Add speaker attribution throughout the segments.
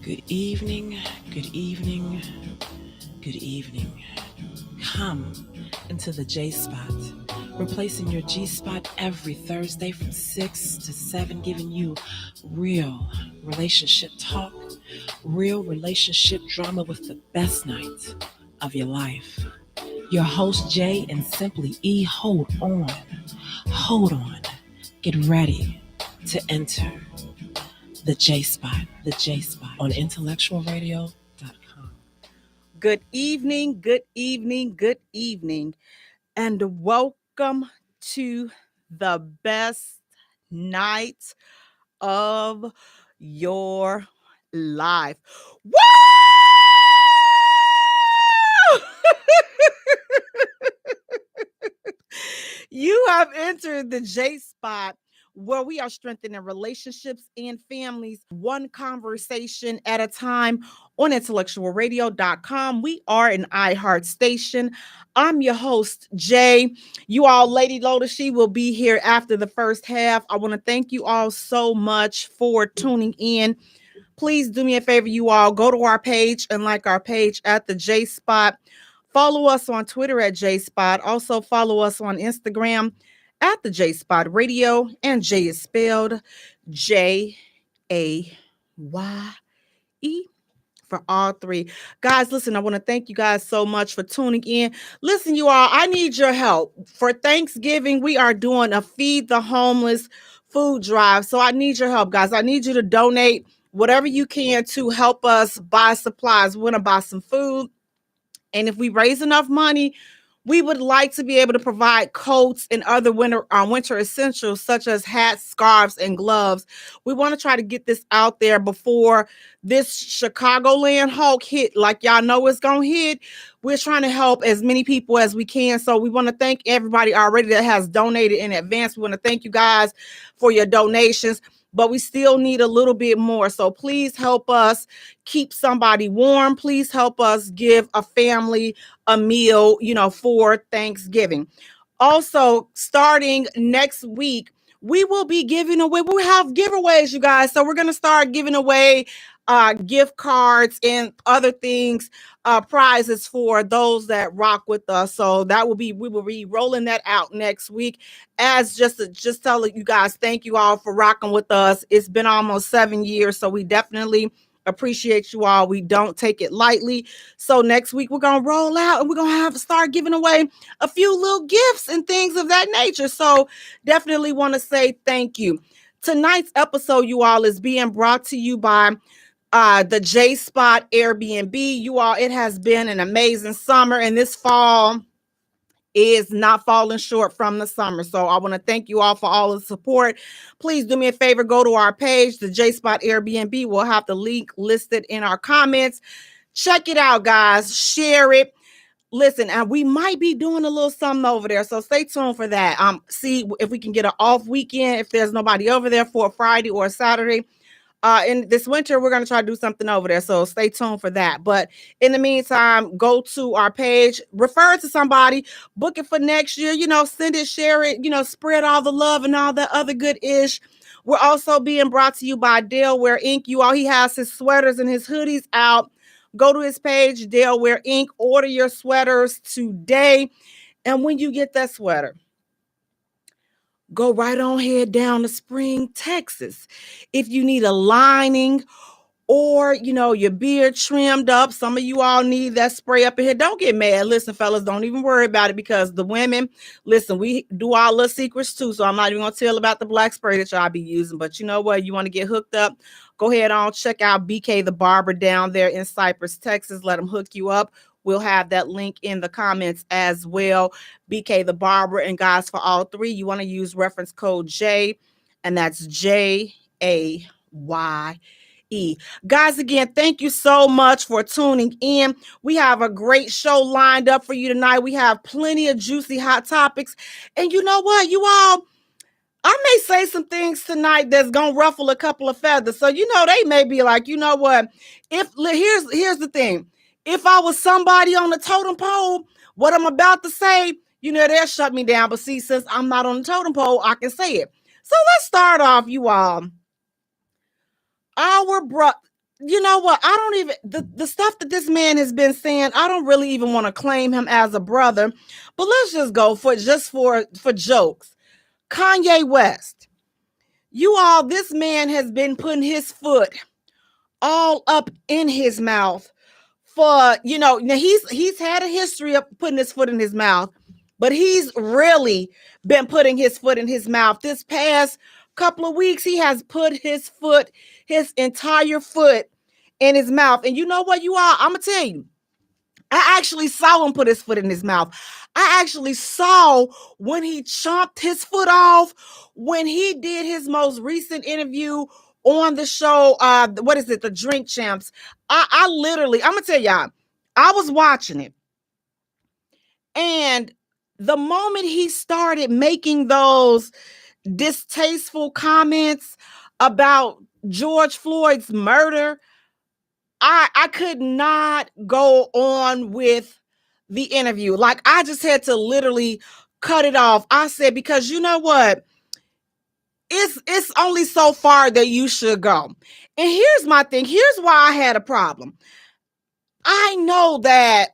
Speaker 1: Good evening, good evening, good evening. Come into the J Spot, replacing your G Spot every Thursday from 6 to 7, giving you real relationship talk, real relationship drama with the best night of your life. Your host, Jay, and Simply E, hold on, get ready to enter the J Spot on IntellectualRadio-Com.
Speaker 2: Good evening, good evening, good evening, and welcome to the best night of your life. Woo! You have entered the J Spot, where we are strengthening relationships and families one conversation at a time on IntellectualRadio.Com. We are an iHeart station. I'm your host, Jay. You all, Lady Loda, she will be here after the first half. I want to thank you all so much for tuning in. Please do me a favor, you all. Go to our page and like our page at the J Spot. Follow us on Twitter at J Spot. Also follow us on Instagram at the J Spot Radio. And Jay is spelled Jaye for all three. Guys, listen, I want to thank you guys so much for tuning in. Listen, you all, I need your help. For Thanksgiving, we are doing a Feed the Homeless food drive. So I need your help, guys. I need you to donate whatever you can to help us buy supplies. We want to buy some food. And if we raise enough money, we would like to be able to provide coats and other winter essentials such as hats, scarves, and gloves. We want to try to get this out there before this Chicagoland Hulk hit. Like y'all know it's going to hit. We're trying to help as many people as we can. So we want to thank everybody already that has donated in advance. We want to thank you guys for your donations. But we still need a little bit more. So please help us keep somebody warm. Please help us give a family a meal, for Thanksgiving. Also, starting next week, we will be giving away, we have giveaways, you guys. So we're going to start giving away gift cards and other things, prizes for those that rock with us. So we will be rolling that out next week as just telling you guys, thank you all for rocking with us. It's been almost 7 years. So we definitely appreciate you all. We don't take it lightly. So next week we're going to roll out and we're going to start giving away a few little gifts and things of that nature. So definitely want to say thank you. Tonight's episode, you all, is being brought to you by the J Spot Airbnb. You all, it has been an amazing summer, and this fall is not falling short from the summer. So I want to thank you all for all the support. Please do me a favor, go to our page, the J Spot Airbnb. We'll have the link listed in our comments. Check it out, guys. Share it. Listen, and we might be doing a little something over there, so stay tuned for that. See if we can get an off weekend if there's nobody over there for a Friday or a Saturday. In this winter, we're going to try to do something over there. So stay tuned for that. But in the meantime, go to our page, refer it to somebody, book it for next year, send it, share it, spread all the love and all that other good ish. We're also being brought to you by Delaware Inc. You all, he has his sweaters and his hoodies out. Go to his page, Delaware Inc. Order your sweaters today. And when you get that sweater, go right on head down to Spring, Texas. If you need a lining or, your beard trimmed up, some of you all need that spray up in here. Don't get mad. Listen, fellas, don't even worry about it because the women, listen, we do our little secrets too. So I'm not even going to tell about the black spray that y'all be using. But you know what? You want to get hooked up, go ahead on, check out BK the Barber down there in Cypress, Texas. Let them hook you up. We'll have that link in the comments as well. BK the Barber. And guys, for all three, you want to use reference code J, and that's JAYE. Guys, again, thank you so much for tuning in. We have a great show lined up for you tonight. We have plenty of juicy hot topics. And you know what, you all, I may say some things tonight that's going to ruffle a couple of feathers. So, they may be like, you know what, here's the thing. If I was somebody on the totem pole, what I'm about to say, they'll shut me down. But see, since I'm not on the totem pole, I can say it. So let's start off, you all. you know what? I don't even the stuff that this man has been saying, I don't really even want to claim him as a brother. But let's just go for jokes. Kanye West. You all, this man has been putting his foot all up in his mouth for, now he's had a history of putting his foot in his mouth, but he's really been putting his foot in his mouth. This past couple of weeks, he has put his entire foot in his mouth. And you know what, you all, I'm gonna tell you, I actually saw him put his foot in his mouth. I actually saw when he chomped his foot off, when he did his most recent interview on the show. What is it? The Drink Champs. I literally, I'm going to tell y'all, I was watching it. And the moment he started making those distasteful comments about George Floyd's murder, I could not go on with the interview. Like, I just had to literally cut it off. I said, because you know what? It's only so far that you should go. And here's my thing. Here's why I had a problem. I know that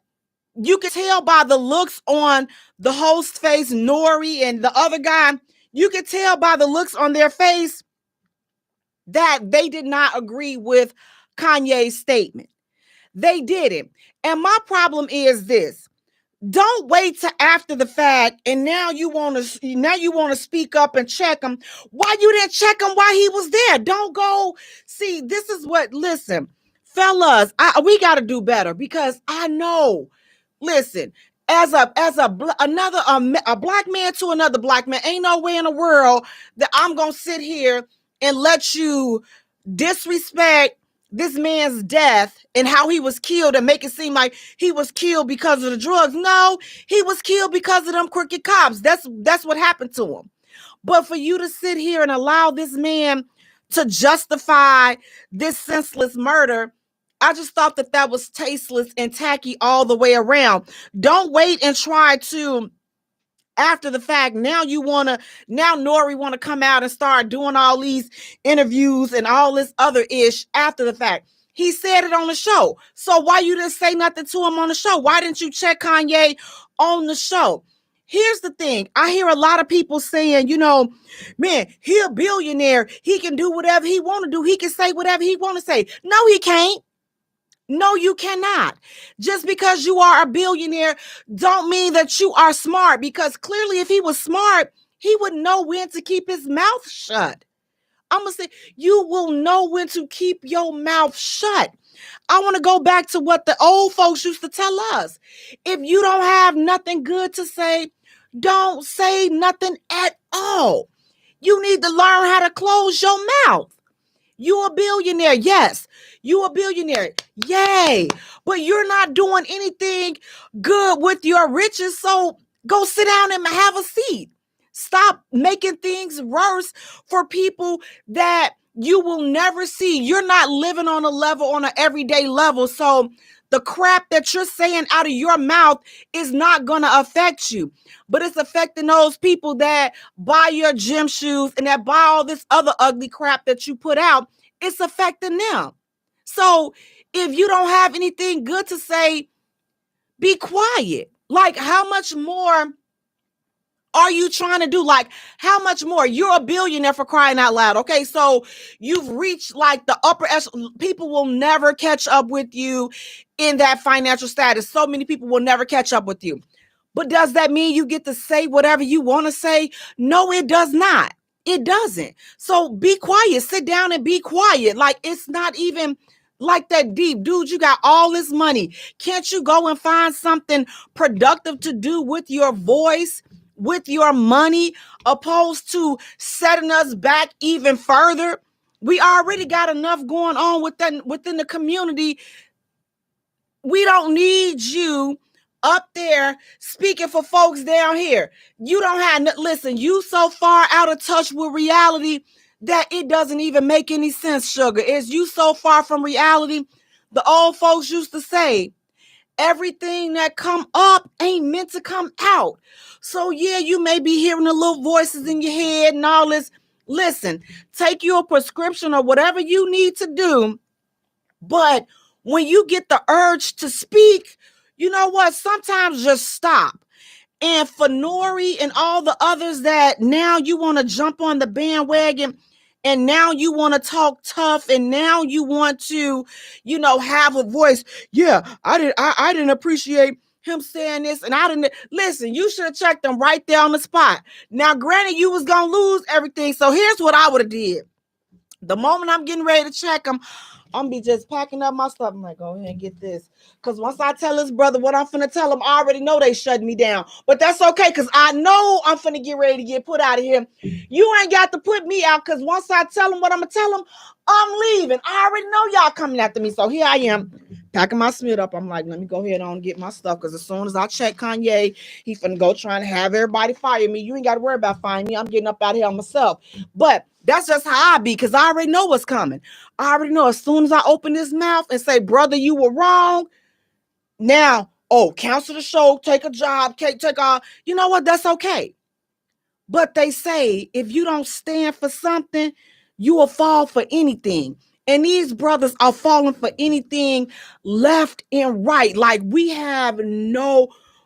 Speaker 2: you can tell by the looks on the host's face, Nori and the other guy, you can tell by the looks on their face that they did not agree with Kanye's statement. They didn't. And my problem is this. Don't wait till after the fact and now you want to speak up and check him. Why you didn't check him while he was there? Don't go. See, this is what, listen, fellas, we got to do better, because I know, listen, as a black man to another black man, ain't no way in the world that I'm going to sit here and let you disrespect this man's death and how he was killed and make it seem like he was killed because of the drugs. No, he was killed because of them crooked cops. That's what happened to him. But for you to sit here and allow this man to justify this senseless murder, I just thought that was tasteless and tacky all the way around. Don't wait and try to, after the fact, now Nori want to come out and start doing all these interviews and all this other ish after the fact. He said it on the show. So why you didn't say nothing to him on the show? Why didn't you check Kanye on the show? Here's the thing. I hear a lot of people saying, man, he a billionaire. He can do whatever he want to do. He can say whatever he want to say. No, he can't. No, you cannot. Just because you are a billionaire don't mean that you are smart, because clearly if he was smart, he would know when to keep his mouth shut. I'm going to say, you will know when to keep your mouth shut. I want to go back to what the old folks used to tell us. If you don't have nothing good to say, don't say nothing at all. You need to learn how to close your mouth. You a billionaire. Yes, you a billionaire. Yay. But you're not doing anything good with your riches. So go sit down and have a seat. Stop making things worse for people that you will never see. You're not living on an everyday level. So the crap that you're saying out of your mouth is not going to affect you, but it's affecting those people that buy your gym shoes and that buy all this other ugly crap that you put out. It's affecting them. So if you don't have anything good to say, be quiet. Like, how much more are you trying to do? Like, how much more? You're a billionaire, for crying out loud. Okay, so you've reached like the upper echelon. People will never catch up with you in that financial status. So many people will never catch up with you. But does that mean you get to say whatever you want to say? No, it does not. It doesn't. So be quiet. Sit down and be quiet. Like, it's not even like that deep. Dude, you got all this money. Can't you go and find something productive to do with your voice, with your money, opposed to setting us back even further? We already got enough going on within the community. We don't need you up there speaking for folks down here. You don't have, listen, you so far out of touch with reality that it doesn't even make any sense, sugar. Is you so far from reality? The old folks used to say, everything that come up ain't meant to come out. So yeah, you may be hearing the little voices in your head and all this. Listen, take your prescription or whatever you need to do, But when you get the urge to speak, you know what? Sometimes just stop. And for Nori and all the others that now you want to jump on the bandwagon and now you want to talk tough and now you want to, have a voice. Yeah, I didn't appreciate him saying this and I didn't listen. You should have checked them right there on the spot. Now, granted, you was gonna lose everything. So here's what I would have did. The moment I'm getting ready to check them, I'm be just packing up my stuff. I'm like, go ahead and get this. Because once I tell this brother what I'm finna tell him, I already know they shut me down. But that's okay, because I know I'm finna get ready to get put out of here. You ain't got to put me out, because once I tell him what I'm gonna tell him, I'm leaving. I already know y'all coming after me. So here I am, packing my Smith up. I'm like, let me go ahead on and get my stuff, because as soon as I check Kanye, he finna go trying to have everybody fire me. You ain't got to worry about firing me. I'm getting up out of here on myself. But that's just how I be, because I already know what's coming. I already know as soon as I open this mouth and say, brother, you were wrong. Now, cancel the show, take a job, take all. You know what? That's okay. But they say if you don't stand for something, you will fall for anything. And these brothers are falling for anything left and right. Like we have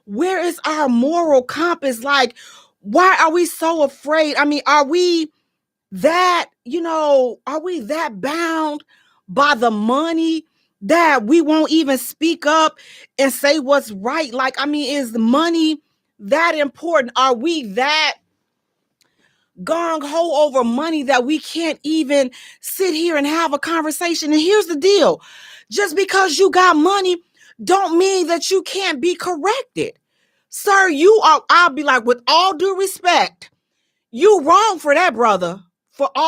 Speaker 2: where is our moral compass? Like, why are we so afraid? I mean, are we that bound by the money that we won't even speak up and say what's right? Like, I mean, is the money that important? Are we that gung-ho over money that we can't even sit here and have a conversation? And here's the deal. Just because you got money don't mean that you can't be corrected. Sir, I'll be like, with all due respect, you wrong for that, brother.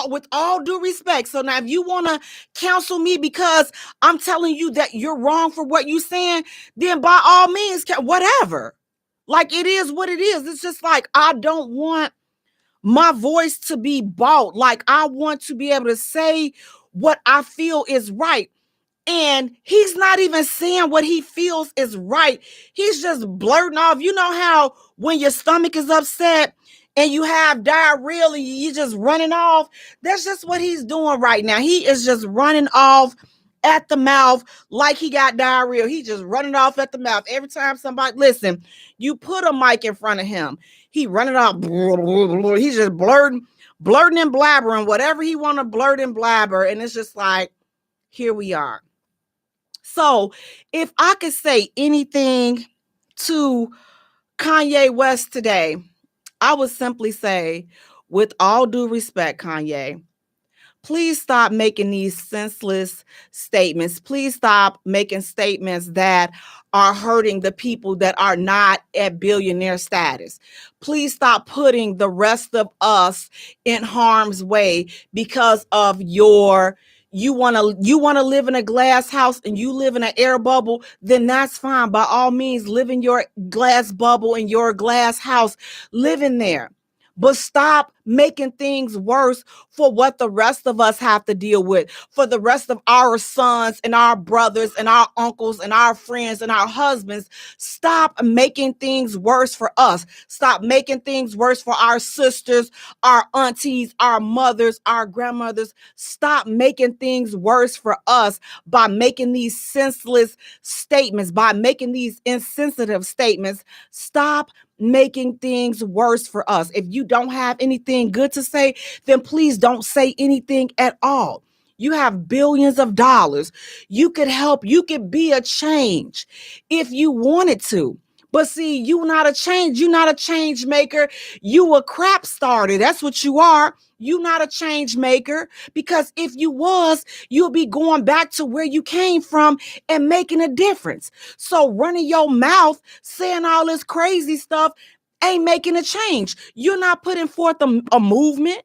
Speaker 2: With all due respect. So now if you want to counsel me because I'm telling you that you're wrong for what you're saying, then by all means, whatever. Like, it is what it is. It's just like, I don't want my voice to be bought. Like, I want to be able to say what I feel is right. And he's not even saying what he feels is right. He's just blurting off. You know how when your stomach is upset and you have diarrhea and you're just running off? That's just what he's doing right now. He is just running off at the mouth like he got diarrhea. He just running off at the mouth. Every time somebody, listen, you put a mic in front of him, he running off. He's just blurting and blabbering whatever he want to blurt and blabber. And it's just like, here we are. So if I could say anything to Kanye West today, I would simply say, with all due respect, Kanye, please stop making these senseless statements. Please stop making statements that are hurting the people that are not at billionaire status. Please stop putting the rest of us in harm's way because of you want to live in a glass house and you live in an air bubble, then that's fine. By all means, live in your glass bubble in your glass house. Live in there. But stop making things worse for what the rest of us have to deal with, for the rest of our sons and our brothers and our uncles and our friends and our husbands. Stop making things worse for us. Stop making things worse for our sisters, our aunties, our mothers, our grandmothers. Stop making things worse for us by making these senseless statements, by making these insensitive statements. Stop making things worse for us. If you don't have anything good to say, then please don't say anything at all. You have billions of dollars. You could help. You could be a change if you wanted to. But see, you're not a change maker. You a crap starter. That's what you are. You're not a change maker, because if you was, you'll be going back to where you came from and making a difference. So running your mouth, saying all this crazy stuff ain't making a change. You're not putting forth a movement.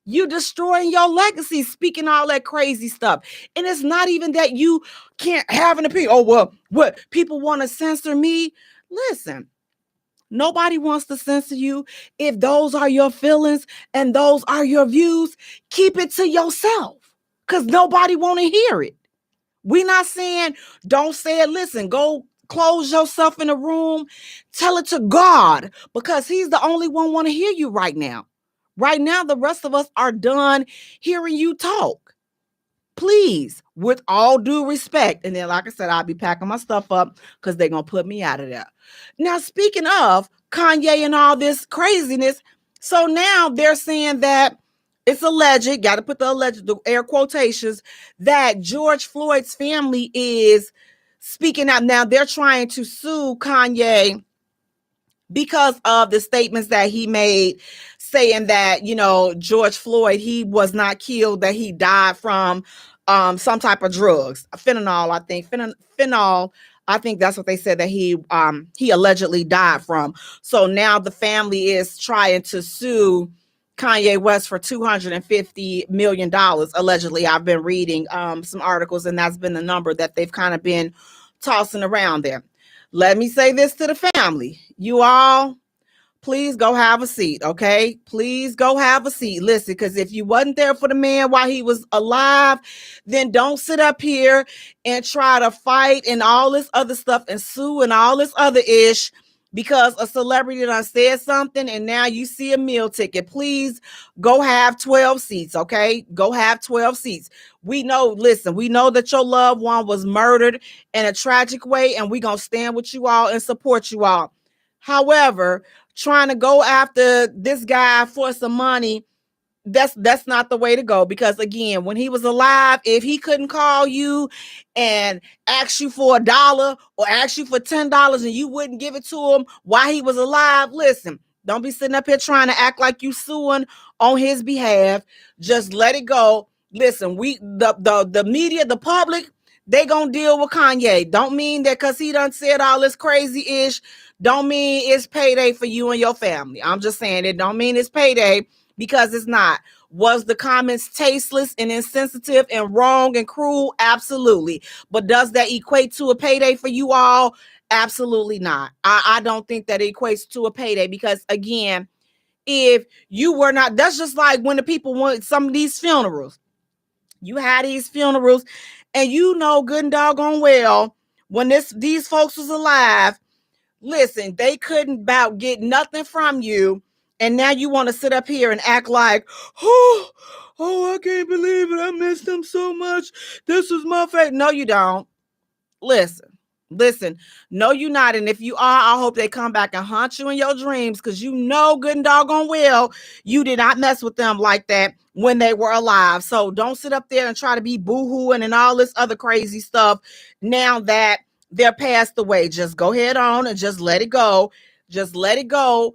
Speaker 2: You destroying your legacy, speaking all that crazy stuff. And it's not even that you can't have an opinion. Oh, well, what people want to censor me? Listen, nobody wants to censor you. If those are your feelings and those are your views, keep it to yourself, because nobody want to hear it. We're not saying don't say it. Listen, go close yourself in a room. Tell it to God, because he's the only one want to hear you right now. Right now, the rest of us are done hearing you talk. please, with all due respect. And then, like I said, I'll be packing my stuff up because they're going to put me out of there. Now, speaking of Kanye and all this craziness, so now they're saying that it's alleged, got to put the air quotations, that George Floyd's family is speaking out. Now they're trying to sue Kanye because of the statements that he made saying that, George Floyd, he was not killed, that he died from some type of drugs, fentanyl, I think. Fentanyl, I think that's what they said that he allegedly died from. So now the family is trying to sue Kanye West for $250 million, allegedly. I've been reading some articles, and that's been the number that they've kind of been tossing around there. Let me say this to the family. You all, please go have a seat, okay? Please go have a seat. Listen, because if you wasn't there for the man while he was alive, then don't sit up here and try to fight and all this other stuff and sue and all this other ish because a celebrity done said something and now you see a meal ticket. Please go have 12 seats, okay? Go have 12 seats. We know that your loved one was murdered in a tragic way, and we're going to stand with you all and support you all. However, trying to go after this guy for some money, that's not the way to go, because again, when he was alive, if he couldn't call you and ask you for $1 or ask you for $10 and you wouldn't give it to him while he was alive, listen, don't be sitting up here trying to act like you suing on his behalf. Just let it go. Listen, the media, the public, they gonna deal with Kanye. Don't mean that because he done said all this crazy ish, don't mean it's payday for you and your family. I'm just saying it don't mean it's payday, because it's not. Was the comments tasteless and insensitive and wrong and cruel? Absolutely. But does that equate to a payday for you all? Absolutely not. I don't think that it equates to a payday, because again, if you were not, that's just like when the people want some of these funerals. You had these funerals, and good and doggone well, when these folks was alive, listen, they couldn't about get nothing from you. And now you want to sit up here and act like, oh, I can't believe it. I miss them so much. This is my fate. No, you don't. Listen. No, you're not. And if you are, I hope they come back and haunt you in your dreams, because good and doggone well, you did not mess with them like that when they were alive. So don't sit up there and try to be boo-hooing and all this other crazy stuff now that they're passed away. Just go ahead on and just let it go. Just let it go.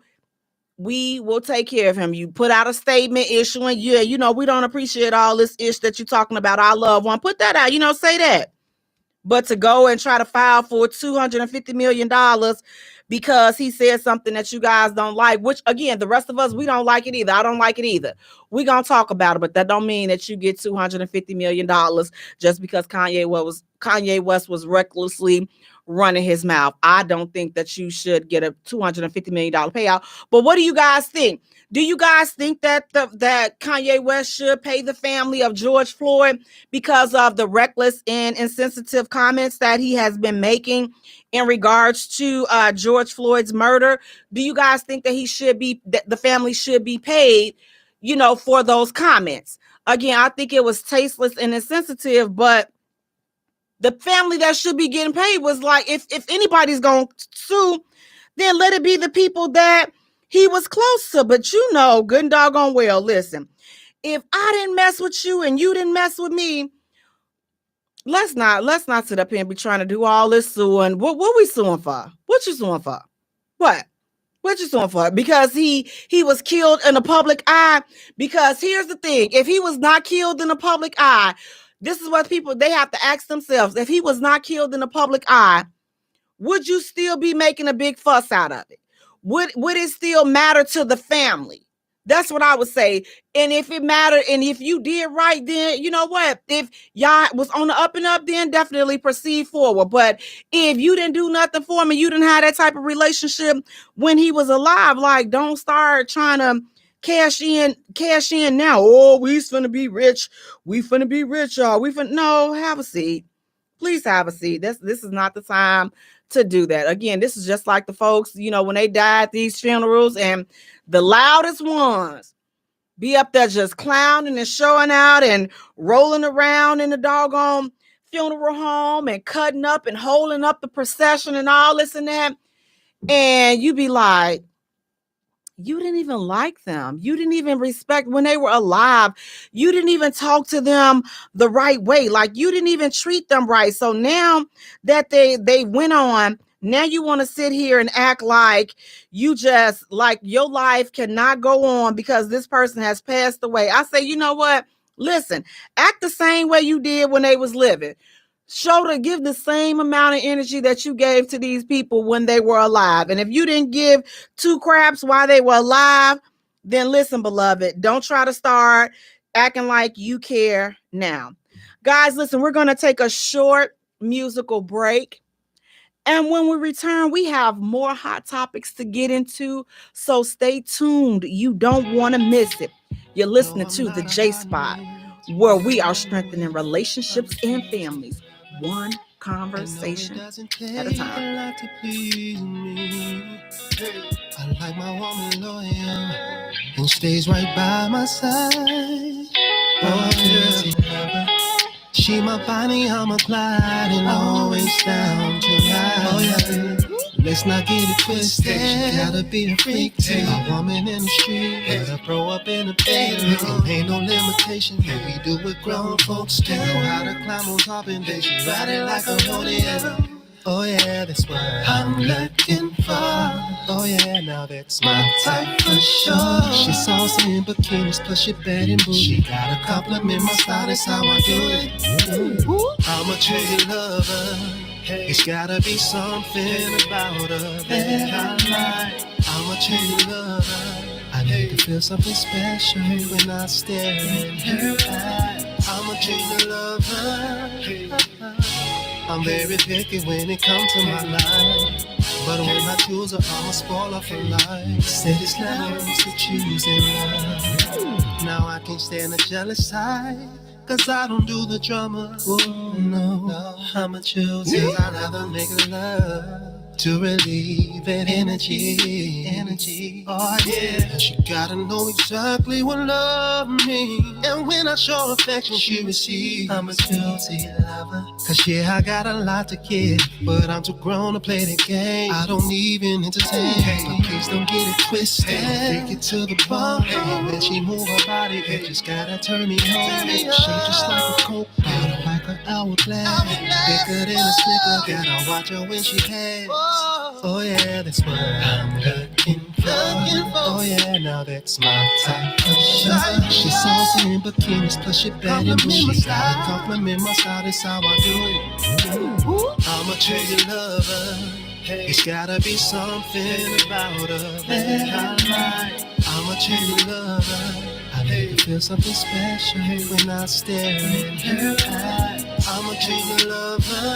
Speaker 2: We will take care of him. You put out a statement issuing, we don't appreciate all this ish that you're talking about our loved one. Put that out, say that. But to go and try to file for $250 million because he said something that you guys don't like, which again, the rest of us, we don't like it either. I don't like it either. We're going to talk about it, but that don't mean that you get $250 million just because Kanye West was recklessly running his mouth. I don't think that you should get a $250 million payout. But what do you guys think? Do you guys think that that Kanye West should pay the family of George Floyd because of the reckless and insensitive comments that he has been making in regards to George Floyd's murder? Do you guys think that that the family should be paid, for those comments? Again, I think it was tasteless and insensitive, but the family that should be getting paid was like, if anybody's going to sue, then let it be the people that he was close to. But good and doggone well, listen, if I didn't mess with you and you didn't mess with me, let's not sit up here and be trying to do all this suing. What we suing for? What you suing for? What you suing for? Because he was killed in the public eye? Because here's the thing, if he was not killed in the public eye, this is what they have to ask themselves. If he was not killed in the public eye, would you still be making a big fuss out of it? Would it still matter to the family? That's what I would say. And if it mattered, and if you did right, then you know what? If y'all was on the up and up, then definitely proceed forward. But if you didn't do nothing for him and you didn't have that type of relationship when he was alive, like, don't start trying to cash in now. Oh, we finna be rich. We finna be rich, y'all. No, have a seat. Please have a seat. This is not the time to do that. Again, this is just like the folks, when they died at these funerals, and the loudest ones be up there just clowning and showing out and rolling around in the doggone funeral home and cutting up and holding up the procession and all this and that. And you be like, you didn't even like them. You didn't even respect when they were alive. You didn't even talk to them the right way. Like you didn't even treat them right. So now that they went on, now you want to sit here and act like you just like your life cannot go on because this person has passed away. I say, you know what? Listen, act the same way you did when they was living. Give the same amount of energy that you gave to these people when they were alive. And if you didn't give two craps while they were alive, then listen, beloved, don't try to start acting like you care now. Guys, listen, we're going to take a short musical break. And when we return, we have more hot topics to get into. So stay tuned. You don't want to miss it. You're listening to the J Spot, where we are strengthening relationships and families, one conversation at a time.
Speaker 3: I like my woman loyal and stays right by my side. Oh, yeah. She my Bonnie, I'm a Clyde, and always down to ride. Oh, yeah. Let's not get it twisted. She gotta be a freak too. A woman in the street, let her throw up in the bedroom. Ain't no limitation, yeah, we do what grown folks do. Know how to climb on top and then she ride it like a rodeo. Oh yeah, that's what I'm looking for. Oh yeah, now that's my type for sure. She's saucy in bikinis, plus she bad and bougie. She gotta compliment my style, that's how I do it. I'm a true lover. It's gotta be something about her that I like. I'm a true lover. I need to feel something special when I stare in her eyes. I'm a true lover. I'm very picky when it comes to my life, but when I choose her, I'm a spoiler for life. Said it's levels to choose in love. Now I can't stand the jealous side, cause I don't do the drama. Oh no, I'm a choosy. I'd rather make love to relieve that energy. Oh yeah, she gotta know exactly what love means, and when I show affection, she receives. I'm a choosy lover, cause yeah, I got a lot to give, but I'm too grown to play the game. I don't even entertain, but please don't get it twisted. Take it to the bar, when she move her body, it just gotta turn me on. She just like a coke bottle, like an hourglass, bigger than a Snicker. Gotta watch her when she has. Oh yeah, that's what I'm looking for. Oh yeah, now that's my type for sure. She's saucy in bikinis, plus she bad and bougie. She gotta compliment my style, that's how I do it. I'm a true lover. It's gotta be something about her that I like. I'm a true lover. I need to feel something special when I stare in her eyes. I'm a true lover.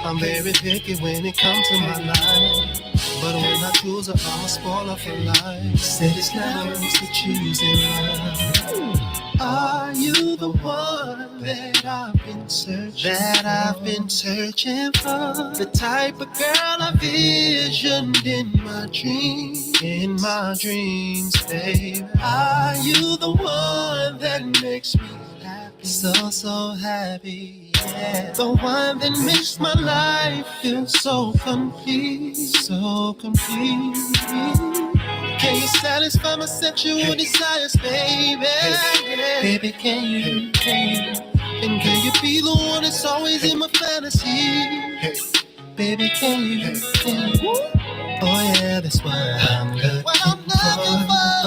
Speaker 3: I'm very picky when it comes to my life, but when I choose her, I'm a spoiler for life. Said it's levels to choose in love. Are you the one that I've been searching for? The type of girl I visioned in my dreams, babe. Are you the one that makes me happy? So happy. Yeah. The one that makes my life feel so complete. Can you satisfy my sexual desires, baby? Baby, can you? And can you be the one that's always in my fantasy? Baby, can you? Oh yeah, that's what I'm looking for.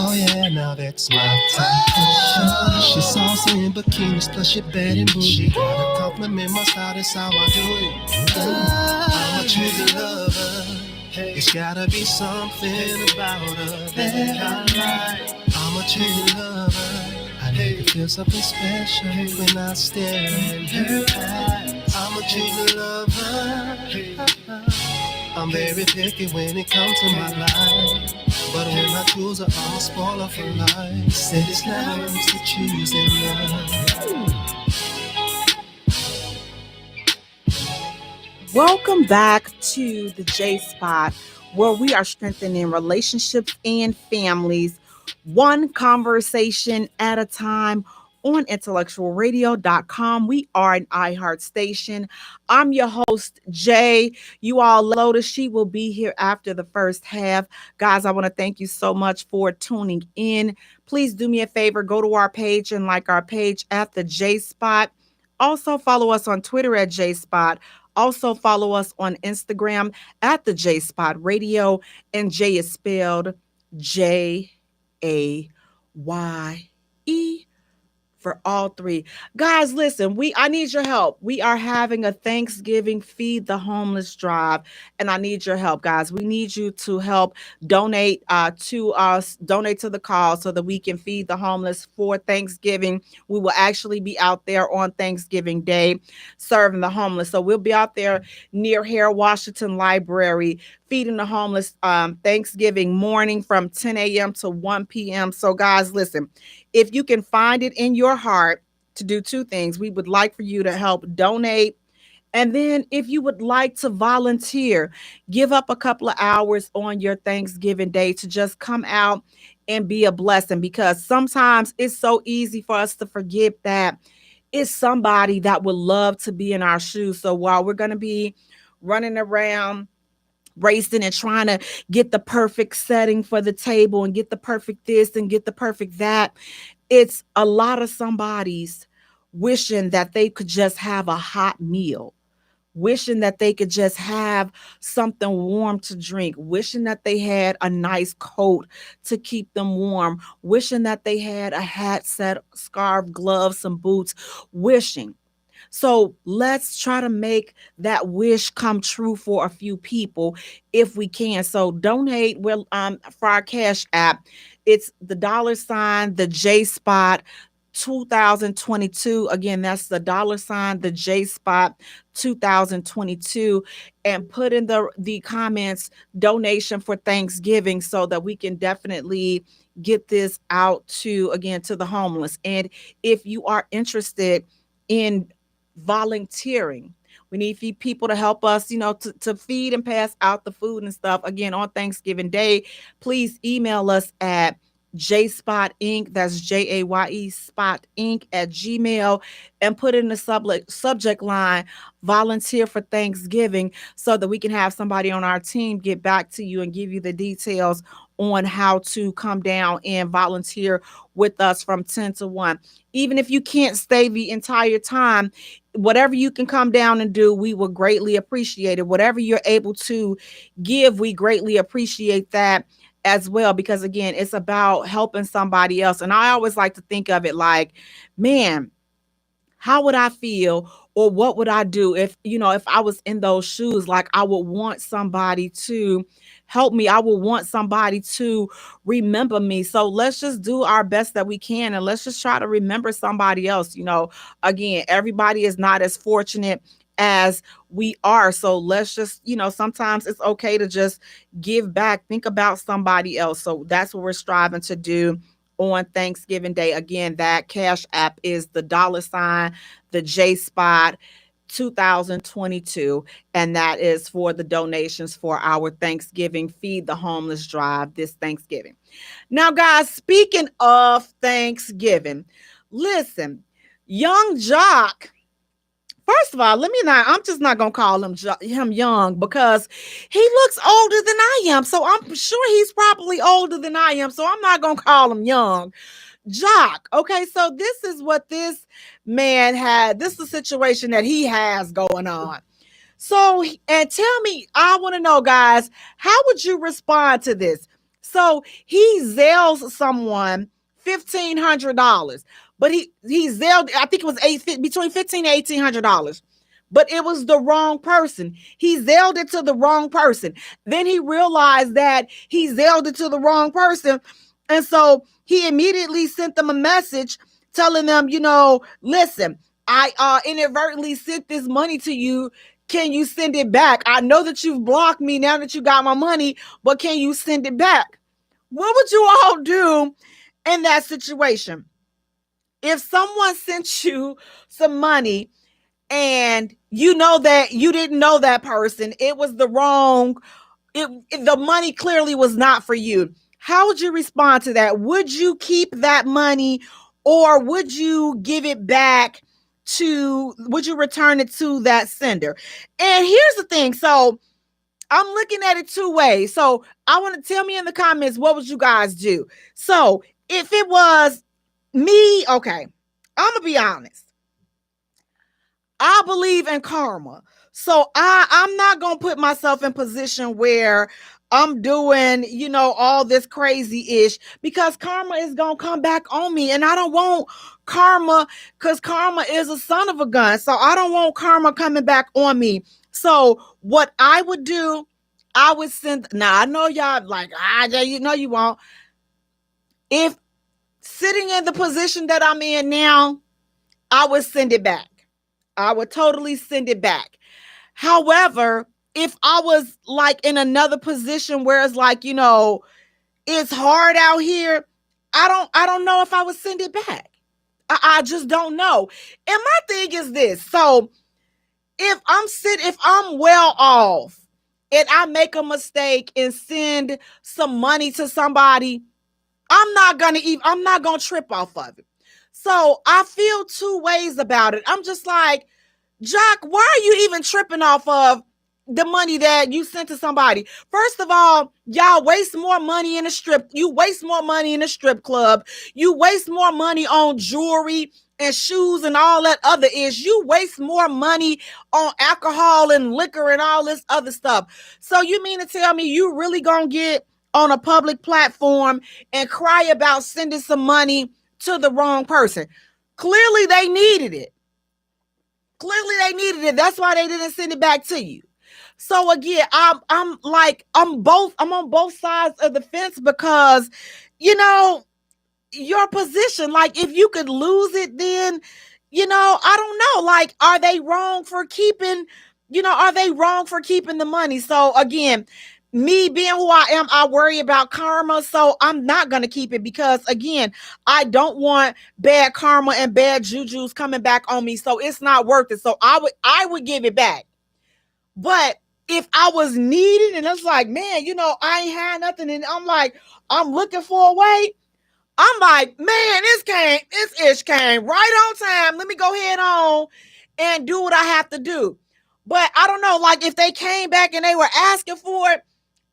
Speaker 3: Oh yeah, now that's my type for sure. She's saucy in bikinis, plus she bad and bougie. Gotta compliment my style, that's how I do it. I'm a true lover. It's gotta be something about her that I like. I'm a true lover. I need to feel something special when I stare in her eyes. I'm a true lover. I'm very picky when it comes to my life, but when I choose her, I'm a spoiler for life. Said it's levels to choose in love.
Speaker 2: Welcome back to the J Spot, where we are strengthening relationships and families, one conversation at a time on intellectualradio.com. We are an iHeart station. I'm your host, Jay. You all Lotus. She will be here after the first half. Guys, I want to thank you so much for tuning in. Please do me a favor, go to our page and like our page at the J Spot. Also follow us on Twitter at J Spot. Also follow us on Instagram at the J Spot Radio. And Jay is spelled Jaye for all three. Guys, listen, I need your help. We are having a Thanksgiving Feed the Homeless drive, and I need your help, guys. We need you to help donate to us, donate to the cause so that we can feed the homeless for Thanksgiving. We will actually be out there on Thanksgiving Day serving the homeless. So we'll be out there near Harold Washington Library feeding the homeless Thanksgiving morning from 10 a.m. to 1 p.m. So guys, listen, if you can find it in your heart to do two things, we would like for you to help donate. And then if you would like to volunteer, give up a couple of hours on your Thanksgiving Day to just come out and be a blessing, because sometimes it's so easy for us to forget that it's somebody that would love to be in our shoes. So while we're going to be running around racing and trying to get the perfect setting for the table and get the perfect this and get the perfect that, it's a lot of somebody's wishing that they could just have a hot meal, wishing that they could just have something warm to drink, wishing that they had a nice coat to keep them warm, wishing that they had a hat, set, scarf, gloves, some boots, wishing. So let's try to make that wish come true for a few people if we can. So donate for our Cash App. It's the $ the J Spot 2022. Again, that's the $ the J Spot 2022, and put in the comments donation for Thanksgiving so that we can definitely get this out to the homeless. And if you are interested in volunteering, we need people to help us, to feed and pass out the food and stuff again on Thanksgiving Day. Please email us at JSpotInc, that's JAYE Spot Inc at Gmail, and put in the subject line volunteer for Thanksgiving so that we can have somebody on our team get back to you and give you the details on how to come down and volunteer with us from 10 to 1. Even if you can't stay the entire time, whatever you can come down and do, we will greatly appreciate it. Whatever you're able to give, we greatly appreciate that as well, because again, it's about helping somebody else. And I always like to think of it like, man, how would I feel, or what would I do if I was in those shoes? Like, I would want somebody to help me. I would want somebody to remember me. So let's just do our best that we can, and let's just try to remember somebody else. Again, everybody is not as fortunate as we are. So let's just, sometimes it's okay to just give back, think about somebody else. So that's what we're striving to do on Thanksgiving Day. Again, that Cash App is the $ the J Spot 2022, and that is for the donations for our Thanksgiving Feed the Homeless drive this Thanksgiving. Now, guys, speaking of Thanksgiving, listen, young Jock. First of all, I'm just not going to call him young, because he looks older than I am. So I'm sure he's probably older than I am. So I'm not going to call him young. Jock. Okay, so this is what this man had. This is the situation that he has going on. So, and tell me, I want to know, guys, how would you respond to this? So he zells someone $1,500. But he zelled, I think it was between $1,500 and $1,800. But it was the wrong person. He zelled it to the wrong person. Then he realized that he zelled it to the wrong person. And so he immediately sent them a message telling them, listen, I inadvertently sent this money to you. Can you send it back? I know that you've blocked me now that you got my money, but can you send it back? What would you all do in that situation? If someone sent you some money and you know that you didn't know that person, it was the money clearly was not for you. How would you respond to that? Would you keep that money, or would you give it back would you return it to that sender? And here's the thing. So I'm looking at it two ways. So I want to tell me in the comments, what would you guys do? So if it was me, okay, I'm gonna be honest. I believe in karma. So I'm not gonna put myself in position where I'm doing, all this crazy ish, because karma is gonna come back on me. And I don't want karma, because karma is a son of a gun. So I don't want karma coming back on me. So what I would do, I would send, now I know y'all like, you won't. If sitting in the position that I'm in now, I would send it back. I would totally send it back. However, if I was like in another position where it's like, it's hard out here, I don't know if I would send it back. I just don't know. And my thing is this. So if I'm well off and I make a mistake and send some money to somebody, I'm not gonna trip off of it. So I feel two ways about it. I'm just like, Jock, why are you even tripping off of the money that you sent to somebody? First of all, y'all waste more money in you waste more money in a strip club. You waste more money on jewelry and shoes and all that other ish. You waste more money on alcohol and liquor and all this other stuff. So you mean to tell me you really gonna get on a public platform and cry about sending some money to the wrong person? Clearly they needed it. That's why they didn't send it back to you. So again, I'm on both sides of the fence, because your position, like if you could lose it, then I don't know, like are they wrong for keeping the money? So again, me being who I am, I worry about karma. So I'm not going to keep it, because again, I don't want bad karma and bad jujus coming back on me. So it's not worth it. So I would give it back. But if I was needed and it's like, man, I ain't had nothing, and I'm looking for a way, I'm like, man, this ish came right on time. Let me go ahead on and do what I have to do. But I don't know, like if they came back and they were asking for it,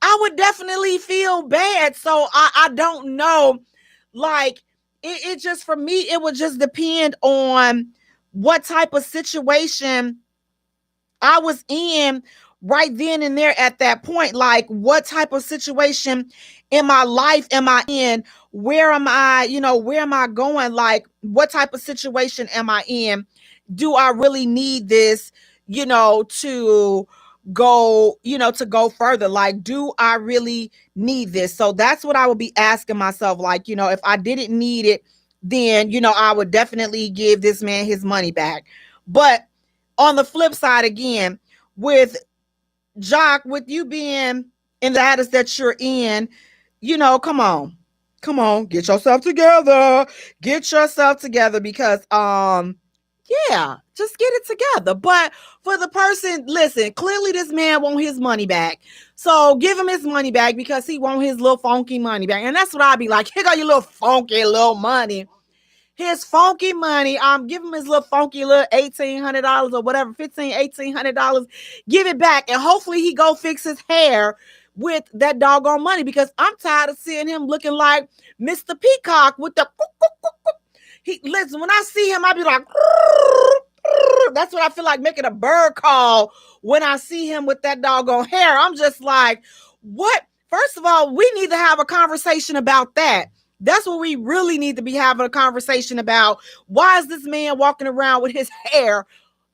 Speaker 2: I would definitely feel bad. So I don't know. Like it just, for me, it would just depend on what type of situation I was in right then and there at that point. Like what type of situation in my life am I in? Where am I, where am I going? Like what type of situation am I in? Do I really need this, to go further? Like, do I really need this? So that's what I would be asking myself. Like, if I didn't need it, then, I would definitely give this man his money back. But on the flip side, again, with Jock, with you being in the status that you're in, come on, get yourself together, because, yeah, just get it together. But for the person, listen, clearly this man want his money back. So give him his money back, because he want his little funky money back. And that's what I'd be like, here go your little funky little money. His funky money. Give him his little funky little $1,800 or whatever, $1,800. Give it back. And hopefully he go fix his hair with that doggone money, because I'm tired of seeing him looking like Mr. Peacock with the listen, when I see him, I be like, that's what I feel like, making a bird call when I see him with that doggone hair. I'm just like, what? First of all, we need to have a conversation about that. That's what we really need to be having a conversation about. Why is this man walking around with his hair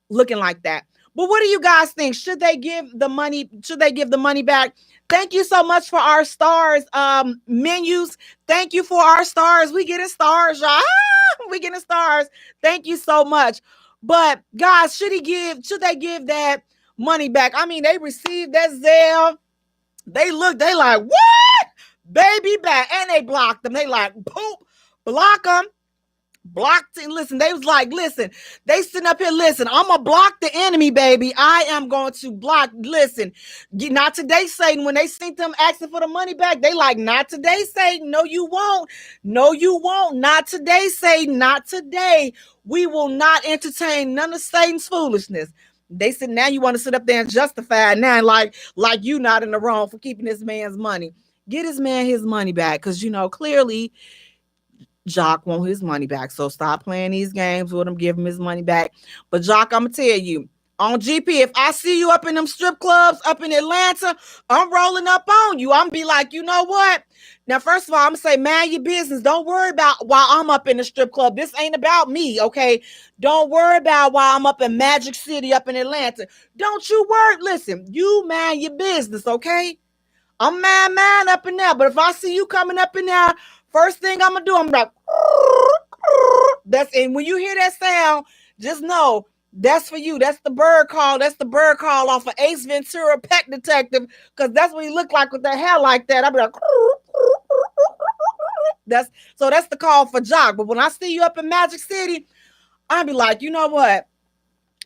Speaker 2: looking like that? But what do you guys think? Should they give the money back? Thank you so much for our stars, menus. Thank you for our stars. We getting stars, y'all. We getting stars. Thank you so much. But guys, should they give that money back? I mean, they received that Zelle. They like, what? Baby back. And they blocked them. They like, poop, block them. Blocked and listen, they was like, listen, they sitting up here, listen, I'm gonna block the enemy, baby. I am going to block, listen, not today, Satan. When they seen them asking for the money back, they like, not today, Satan. No, you won't. No, you won't. Not today, Satan. Not today. We will not entertain none of Satan's foolishness. They said, now you want to sit up there and justify it now, like you not in the wrong for keeping this man's money. Get his man his money back, because clearly Jock want his money back. So stop playing these games with him. Give him his money back. But Jock, I'm gonna tell you, on GP, if I see you up in them strip clubs up in Atlanta, I'm rolling up on you. I'm be like, you know what? Now, first of all, I'm gonna say, mind your business. Don't worry about why I'm up in the strip club. This ain't about me, okay? Don't worry about why I'm up in Magic City up in Atlanta. Don't you worry. Listen, you mind your business, okay? I'm mine up in there. But if I see you coming up in there, first thing I'm gonna do, I'm like, and when you hear that sound, just know that's for you. That's the bird call. That's the bird call off of Ace Ventura Pet Detective, because that's what he looked like with that hair like that. I'll be like, that's the call for Jock. But when I see you up in Magic City, I'll be like, you know what?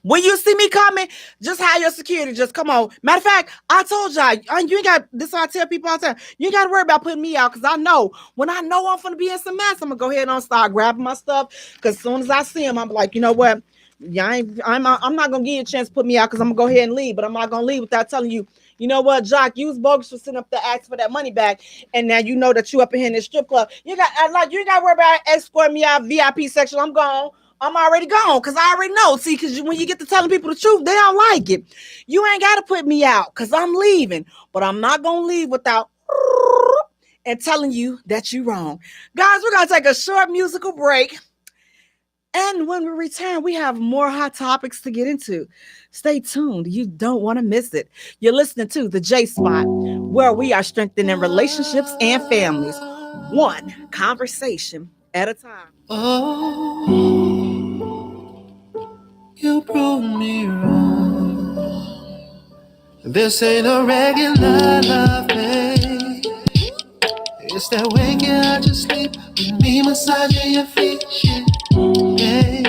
Speaker 2: When you see me coming, just hire your security. Just come on. Matter of fact, I told y'all, you ain't got, this is what I tell people all the time, you ain't got to worry about putting me out, because I know, when I know I'm going to be in some mess, I'm going to go ahead and start grabbing my stuff, because as soon as I see him, I'm like, you know what? Yeah, I'm not going to give you a chance to put me out, because I'm going to go ahead and leave, but I'm not going to leave without telling you, you know what, Jock, you was bogus for sitting up there asking for that money back, and now you know that you up in here in this strip club. You ain't got to worry about escorting me out VIP section. I'm gone. I'm already gone, because I already know. See, because when you get to telling people the truth, they don't like it. You ain't got to put me out, because I'm leaving. But I'm not going to leave without and telling you that you're wrong. Guys, we're going to take a short musical break. And when we return, we have more hot topics to get into. Stay tuned. You don't want to miss it. You're listening to The J Spot, where we are strengthening relationships and families, one conversation at a time.
Speaker 3: Oh, you proved me wrong. This ain't a regular love, babe. It's that waking out your sleep with me massaging your feet, shit, babe.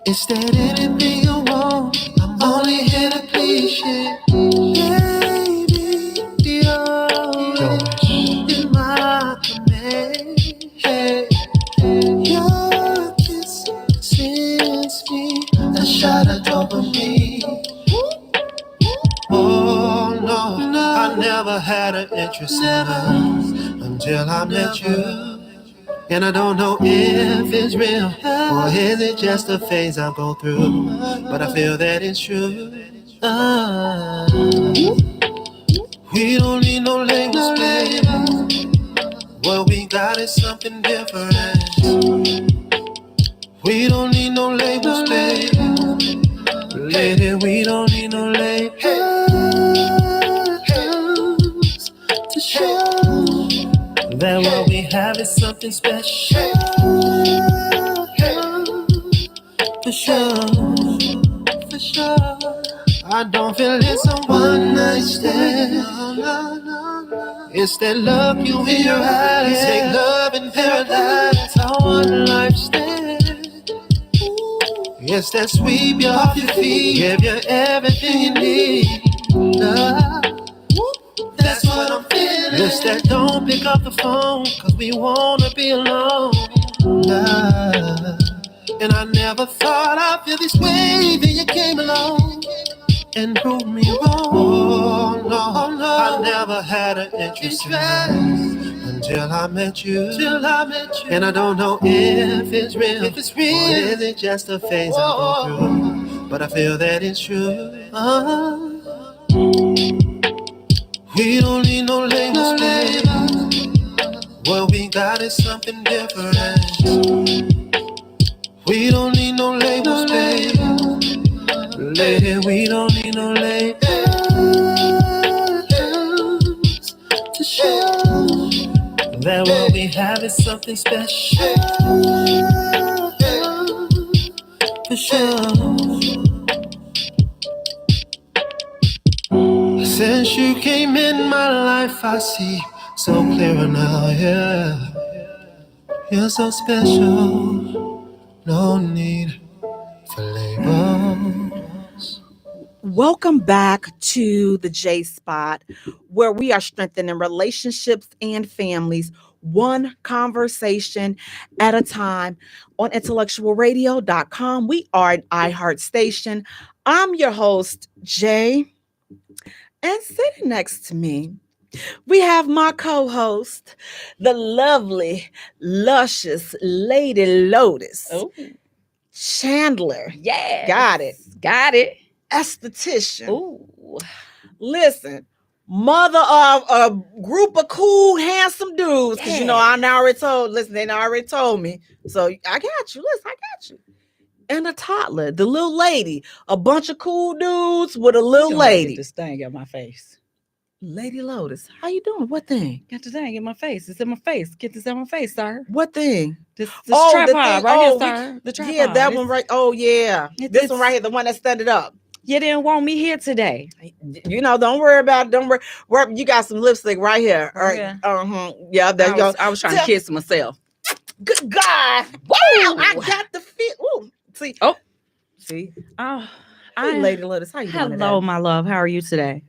Speaker 3: It's that anything you want, I'm only here to please, shit, baby. You're in my command, hey. Your kiss sends me a shot of dopamine. Oh no, I never had an interest in love until I met you. And I don't know if it's real or is it just a phase I go through, but I feel that it's true. We don't need no labels, baby. What we got is something different. We don't need no labels, baby. Lady, we don't need no labels to show that what we have is something special. For sure, for sure. I don't feel it's a one night stand. It's that look you in your eyes. Take love in paradise. I one life stand. It's that sweep you off your feet. Give you everything you need. Love. That's what I'm feeling. It's that don't pick up the phone, cause we wanna be alone. Love. And I never thought I'd feel this way, then you came along and proved me wrong. Oh no, I never had an interest in love until I met you. And I don't know if it's real, or is it just a phase I go through, but I feel that it's true. We don't need no labels, baby. What we got is something different. We don't need no labels, baby. Lady, we don't need no labels to show that what we have is something special. For sure. Since you came in my life, I see so clearer now, yeah. You're so special, no need for labels.
Speaker 2: Welcome back to the J Spot, where we are strengthening relationships and families, one conversation at a time on IntellectualRadio.com. We are an iHeart station. I'm your host, Jay, and sitting next to me, we have my co-host, the lovely, luscious Lady Lotus, Chandler.
Speaker 4: Yeah.
Speaker 2: Got it. Esthetician.
Speaker 4: Ooh.
Speaker 2: Listen, mother of a group of cool, handsome dudes. Because you know, they already told me. So I got you. Listen, I got you. And a toddler, the little lady. A bunch of cool dudes with a little lady.
Speaker 4: Get this thing out my face.
Speaker 2: Lady Lotus, how you doing? What thing?
Speaker 4: Got the thing in my face. It's in my face. Get this out my face, sir.
Speaker 2: What thing?
Speaker 4: This tripod right here, sir. The tripod.
Speaker 2: Yeah, that one right. Oh, yeah. This one right here, the one that stood it up.
Speaker 4: You didn't want me here today.
Speaker 2: You know, don't worry about it. Don't worry. You got some lipstick right here. Right.
Speaker 4: Yeah.
Speaker 2: Yeah, there you go.
Speaker 4: I was trying to kiss myself.
Speaker 2: Good God. Wow. I got the fit. Ooh. See.
Speaker 4: Oh.
Speaker 2: See.
Speaker 4: Oh.
Speaker 2: Hey, Lady Lotus, how you doing today?
Speaker 4: Hello, my love. How are you today?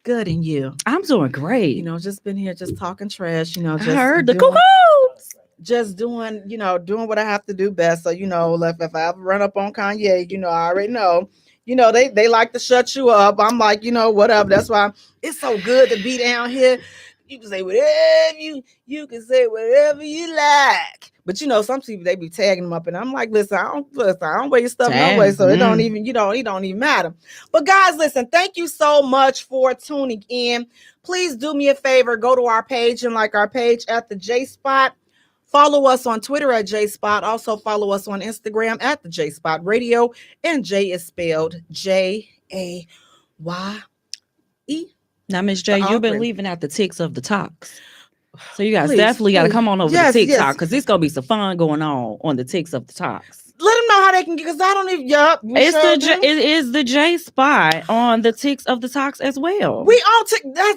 Speaker 2: Good, and you?
Speaker 4: I'm doing great.
Speaker 2: You know, just been here, just talking trash. You know, just
Speaker 4: I heard the
Speaker 2: doing,
Speaker 4: cuckoos.
Speaker 2: Just doing, doing what I have to do best. So, if I ever run up on Kanye, I already know. They like to shut you up. I'm like, whatever. That's why it's so good to be down here. You can say whatever you can say whatever you like. But some people, they be tagging them up, and I'm like, listen, I don't wear your stuff no way, so it don't even matter. But guys, listen, thank you so much for tuning in. Please do me a favor, go to our page and like our page at the J Spot. Follow us on Twitter at J Spot. Also follow us on Instagram at the J Spot Radio. And Jay is spelled Jaye.
Speaker 4: Now, Miss J, you've been leaving out the ticks of the talks. So you guys definitely got to come on over to TikTok because there's going to be some fun going on the ticks of the talks.
Speaker 2: Let them know how they can get, because I don't even. Yep,
Speaker 4: it is the J Spot on the ticks of the talks as well.
Speaker 2: We on TikTok. I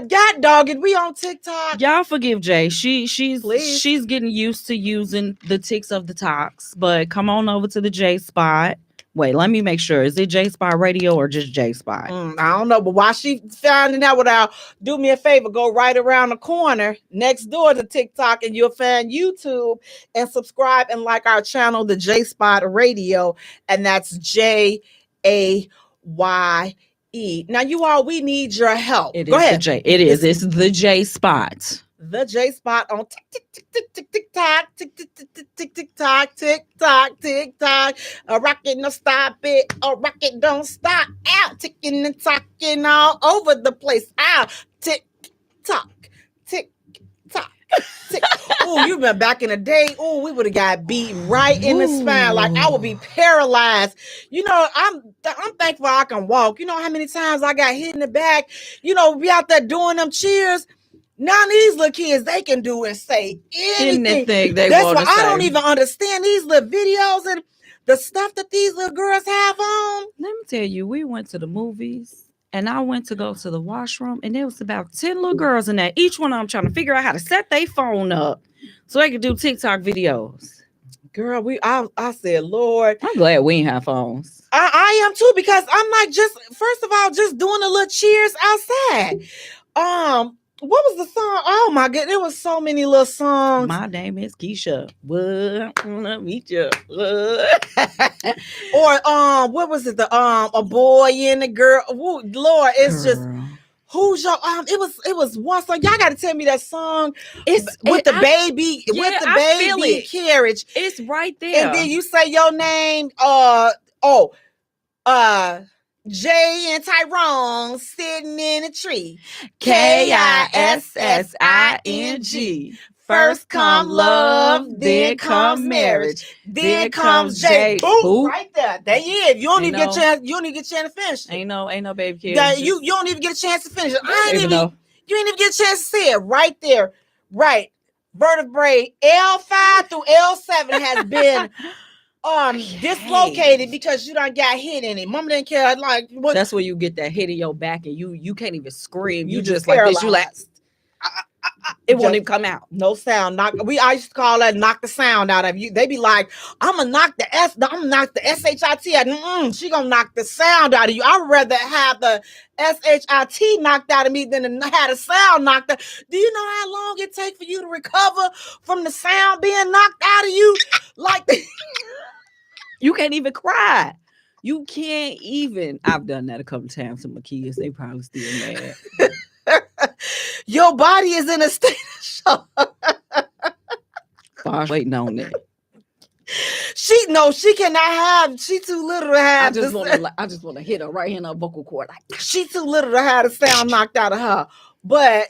Speaker 2: got dogged. We on TikTok.
Speaker 4: Y'all forgive Jay. She's getting used to using the ticks of the talks. But come on over to the J Spot. Wait, let me make sure. Is it J Spot Radio or just J Spot?
Speaker 2: I don't know, but while she finding out, do me a favor, go right around the corner next door to TikTok, and you'll find YouTube, and subscribe and like our channel, the J Spot Radio, and that's Jaye. Now, you all, we need your help.
Speaker 4: Go ahead. It's the J Spot.
Speaker 2: The J Spot on TikTok. A rocket, no stop it. A rocket, don't stop. Out, ticking and talking all over the place. Out, TikTok. Oh, you remember back in the day? Oh, we would have got beat right in the spine. Like I would be paralyzed. I'm thankful I can walk. You know how many times I got hit in the back? Be out there doing them cheers. Now these little kids, they can do and say anything. That's why I don't even understand these little videos and the stuff that these little girls have on.
Speaker 4: Let me tell you, we went to the movies and I went to go to the washroom, and there was about 10 little girls in there. Each one of them trying to figure out how to set their phone up so they could do TikTok videos.
Speaker 2: Girl, I said, Lord,
Speaker 4: I'm glad we ain't have phones.
Speaker 2: I am too, because I'm like, first of all, just doing a little cheers outside. What was the song? Oh my goodness, there was so many little songs.
Speaker 4: My name is Keisha. What? I wanna meet you.
Speaker 2: Or what was it? A boy and a girl. Ooh, Lord, it's just who's your It was one song. Y'all got to tell me that song. It's with the baby carriage.
Speaker 4: It's right there.
Speaker 2: And then you say your name. Jay and Tyrone sitting in a tree. KISSING. First come love, then come marriage, then comes Jay. Boom, right there. There you is. You don't even get a chance. You don't even get a chance to finish it.
Speaker 4: Ain't no baby kid.
Speaker 2: You don't even get a chance to finish it. You ain't even get a chance to see it right there. Right. Vertebrae L5 through L7 has been dislocated because you done got hit in it. Mama didn't care. Like what?
Speaker 4: That's where you get that hit in your back and you can't even scream. You just like this. You like It won't even come out.
Speaker 2: No sound. I used to call that knock the sound out of you. They be like, I'm gonna knock the SHIT out. She gonna knock the sound out of you. I'd rather have the SHIT knocked out of me than to have the sound knocked out. Do you know how long it takes for you to recover from the sound being knocked out of you? Like
Speaker 4: You can't even cry. You can't even. I've done that a couple of times to my kids. They probably still mad.
Speaker 2: Your body is in a state of shock.
Speaker 4: I'm waiting on that.
Speaker 2: She cannot have. She too little to have.
Speaker 4: I just want to hit her right in her vocal cord. Like,
Speaker 2: she too little to have the sound knocked out of her. But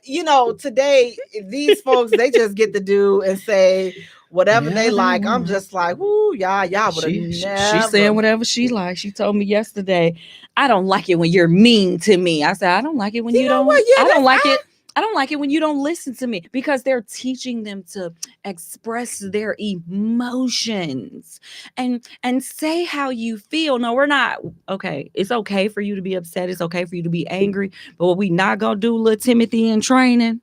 Speaker 2: today these folks, they just get to do and say whatever they like. I'm just like, ooh, y'all would have never.
Speaker 4: She said whatever she likes. She told me yesterday, I don't like it when you're mean to me. I said, I don't like it when you don't. I don't like it. I don't like it when you don't listen to me, because they're teaching them to express their emotions and say how you feel. No, we're not. Okay, it's okay for you to be upset. It's okay for you to be angry. But what we not gonna do, little Timothy in training,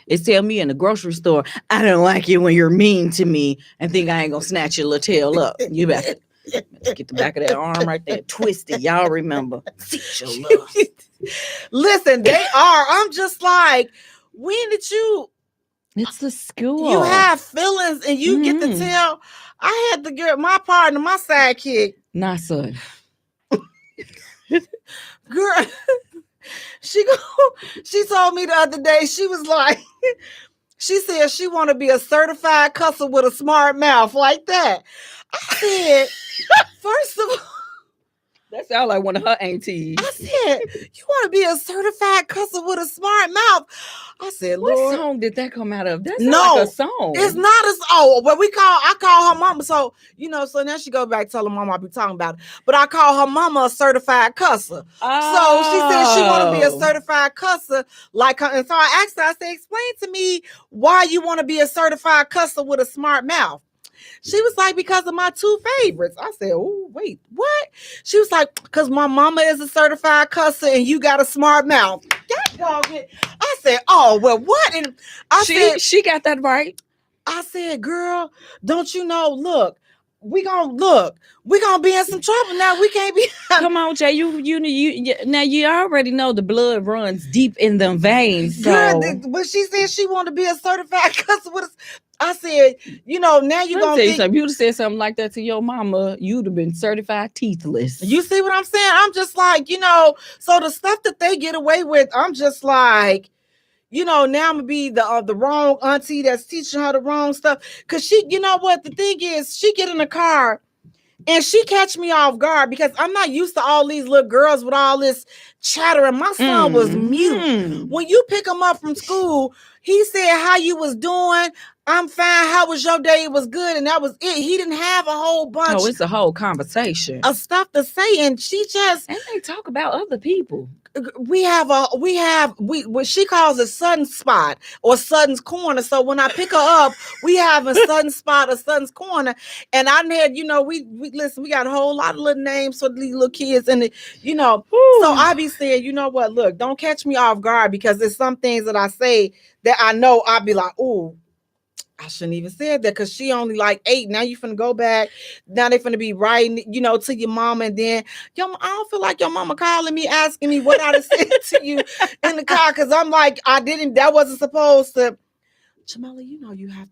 Speaker 4: is tell me in the grocery store, I don't like it when you're mean to me and think I ain't gonna snatch your little tail up. You better get the back of that arm right there, twist it. Y'all remember? Sit your love.
Speaker 2: Listen, they are. I'm just like, when did you?
Speaker 4: It's the school.
Speaker 2: You have feelings, and you get to tell. I had to get my partner, my sidekick.
Speaker 4: Not son.
Speaker 2: Girl, she told me the other day. She was like, she said she want to be a certified cusser with a smart mouth like that. I said, first of all.
Speaker 4: That sounds like one of her aunties.
Speaker 2: I said, you want to be a certified cusser with a smart mouth? I said,
Speaker 4: what
Speaker 2: Lord.
Speaker 4: Song did that come out of? That's not like a song.
Speaker 2: It's not a song. But I call her mama. So, so now she go back tell her mama I be talking about it. But I call her mama a certified cusser. So she said she want to be a certified cusser like her. And so I asked her, I said, explain to me why you want to be a certified cusser with a smart mouth. She was like, because of my two favorites. I said, oh, wait, what? She was like, because my mama is a certified cusser and you got a smart mouth. God dog it. I said, oh, well, what? And
Speaker 4: she got that right.
Speaker 2: I said, girl, don't you know, look, we gonna be in some trouble now. We can't be.
Speaker 4: Come on, Jay. You now you already know the blood runs deep in them veins. So.
Speaker 2: Girl, but she said she wanted to be a certified cusser with I said, now you're going to think.
Speaker 4: If you'd have said something like that to your mama, you'd have been certified teethless.
Speaker 2: You see what I'm saying? I'm just like, so the stuff that they get away with, I'm just like, now I'm going to be the wrong auntie that's teaching her the wrong stuff. Because she, what the thing is, she get in the car and she catch me off guard because I'm not used to all these little girls with all this chattering. My son was mute. When you pick him up from school, he said, how you was doing? I'm fine. How was your day? It was good. And that was it. He didn't have a whole bunch.
Speaker 4: Oh, it's a whole conversation
Speaker 2: of stuff to say. And she just.
Speaker 4: And they talk about other people.
Speaker 2: What she calls a sudden spot or Sutton's corner. So when I pick her up, we have a sudden spot or Sutton's corner. And I had, we listen, we got a whole lot of little names for these little kids. And, so I be saying, you know what, look, don't catch me off guard because there's some things that I say that I know I'll be like, ooh, I shouldn't even said that because she only like 8. Now you finna go back. Now they finna be writing, to your mama. And then, I don't feel like your mama calling me, asking me what I said to you in the car. Cause I'm like, that wasn't supposed to. Jamala, you have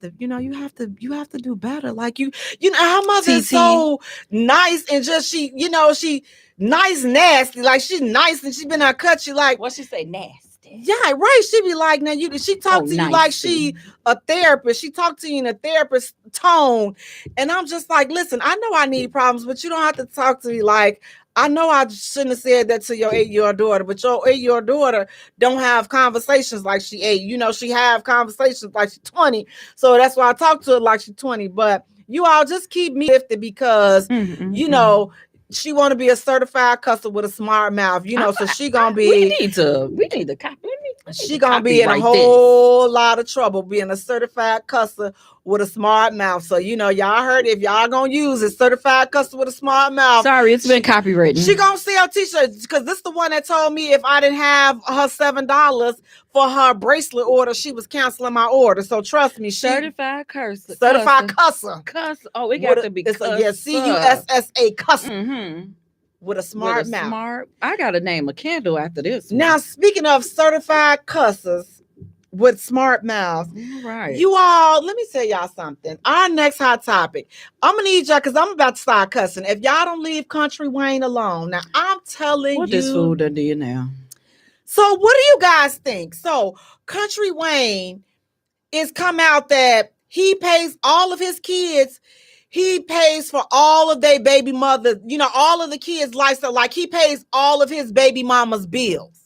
Speaker 2: to do better. Like her mother's so nice and just, she nice, nasty. Like she's nice and she been out cut you like.
Speaker 4: What she say, nasty?
Speaker 2: Yeah, right. She be like, now she talk to you like she a therapist. She talk to you in a therapist tone. And I'm just like, listen, I know I need problems, but you don't have to talk to me like, I know I shouldn't have said that to your 8-year-old daughter, but your 8-year-old daughter don't have conversations like she 8. She have conversations like she's 20. So that's why I talk to her like she's 20. But you all just keep me lifted because, she want to be a certified cusser with a smart mouth, so she gonna be.
Speaker 4: We need to copy.
Speaker 2: She gonna be in a whole lot of trouble being a certified cusser with a smart mouth. So, y'all heard, if y'all gonna use it, certified customer with a smart mouth.
Speaker 4: Sorry, it's been copywritten.
Speaker 2: She gonna sell t-shirts, because this the one that told me if I didn't have her $7 for her bracelet order, she was canceling my order. So trust me,
Speaker 4: certified cusser.
Speaker 2: Cuss.
Speaker 4: Oh, it got to be cusser.
Speaker 2: Yeah, CUSSA cusser.
Speaker 4: Mm-hmm.
Speaker 2: With a smart mouth.
Speaker 4: I gotta name a candle after this one.
Speaker 2: Now, speaking of certified cussers with smart mouths,
Speaker 4: right?
Speaker 2: You all, let me tell y'all something. Our next hot topic. I'm gonna need y'all, because I'm about to start cussing. If y'all don't leave Country Wayne alone, now I'm telling
Speaker 4: what
Speaker 2: you.
Speaker 4: What this fool done did now?
Speaker 2: So, what do you guys think? So, Country Wayne is come out that he pays all of his kids. He pays for all of their baby mothers, all of the kids' lifestyle. Like, he pays all of his baby mama's bills,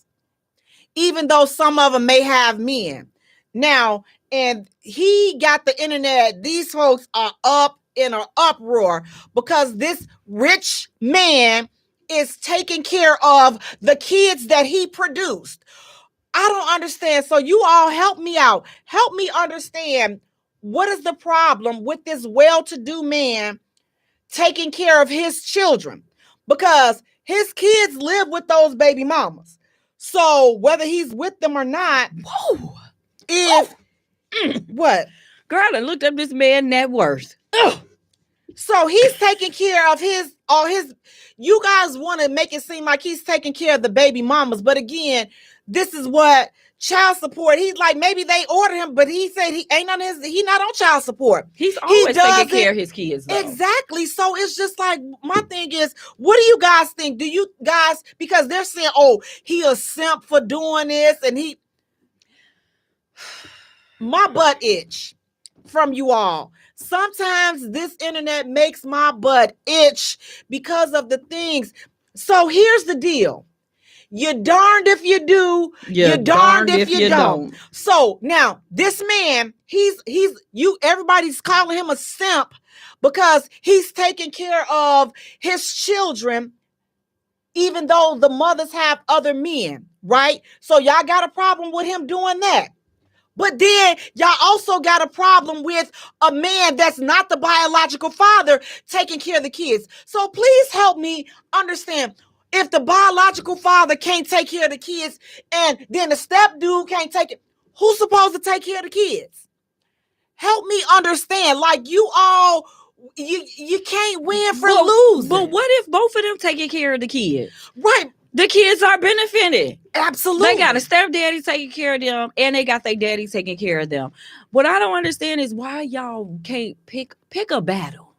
Speaker 2: even though some of them may have men. Now, and he got the internet. These folks are up in an uproar because this rich man is taking care of the kids that he produced. I don't understand. So you all help me out. Help me understand, what is the problem with this well-to-do man taking care of his children? Because his kids live with those baby mamas. So whether he's with them or not, what?
Speaker 4: Girl, I looked up this man's net worth.
Speaker 2: So he's taking care of all his. You guys want to make it seem like he's taking care of the baby mamas, but again, this is what child support. He's like, maybe they order him, but he said he ain't on he not on child support.
Speaker 4: He's always taking care of his kids, though.
Speaker 2: Exactly. So it's just like, my thing is, what do you guys think? Do you guys, because they're saying, oh, he a simp for doing this, and my butt itch from you all. Sometimes this internet makes my butt itch because of the things. So here's the deal. You're darned if you do. You're darned if you don't. So now this man, everybody's calling him a simp because he's taking care of his children, even though the mothers have other men, right? So y'all got a problem with him doing that. But then y'all also got a problem with a man that's not the biological father taking care of the kids. So please help me understand. If the biological father can't take care of the kids, and then the step dude can't take it, who's supposed to take care of the kids? Help me understand. Like, you all, you can't win for losing.
Speaker 4: But what if both of them taking care of the kids?
Speaker 2: Right.
Speaker 4: The kids are benefiting.
Speaker 2: Absolutely.
Speaker 4: They got a stepdaddy taking care of them, and they got their daddy taking care of them. What I don't understand is why y'all can't pick a battle.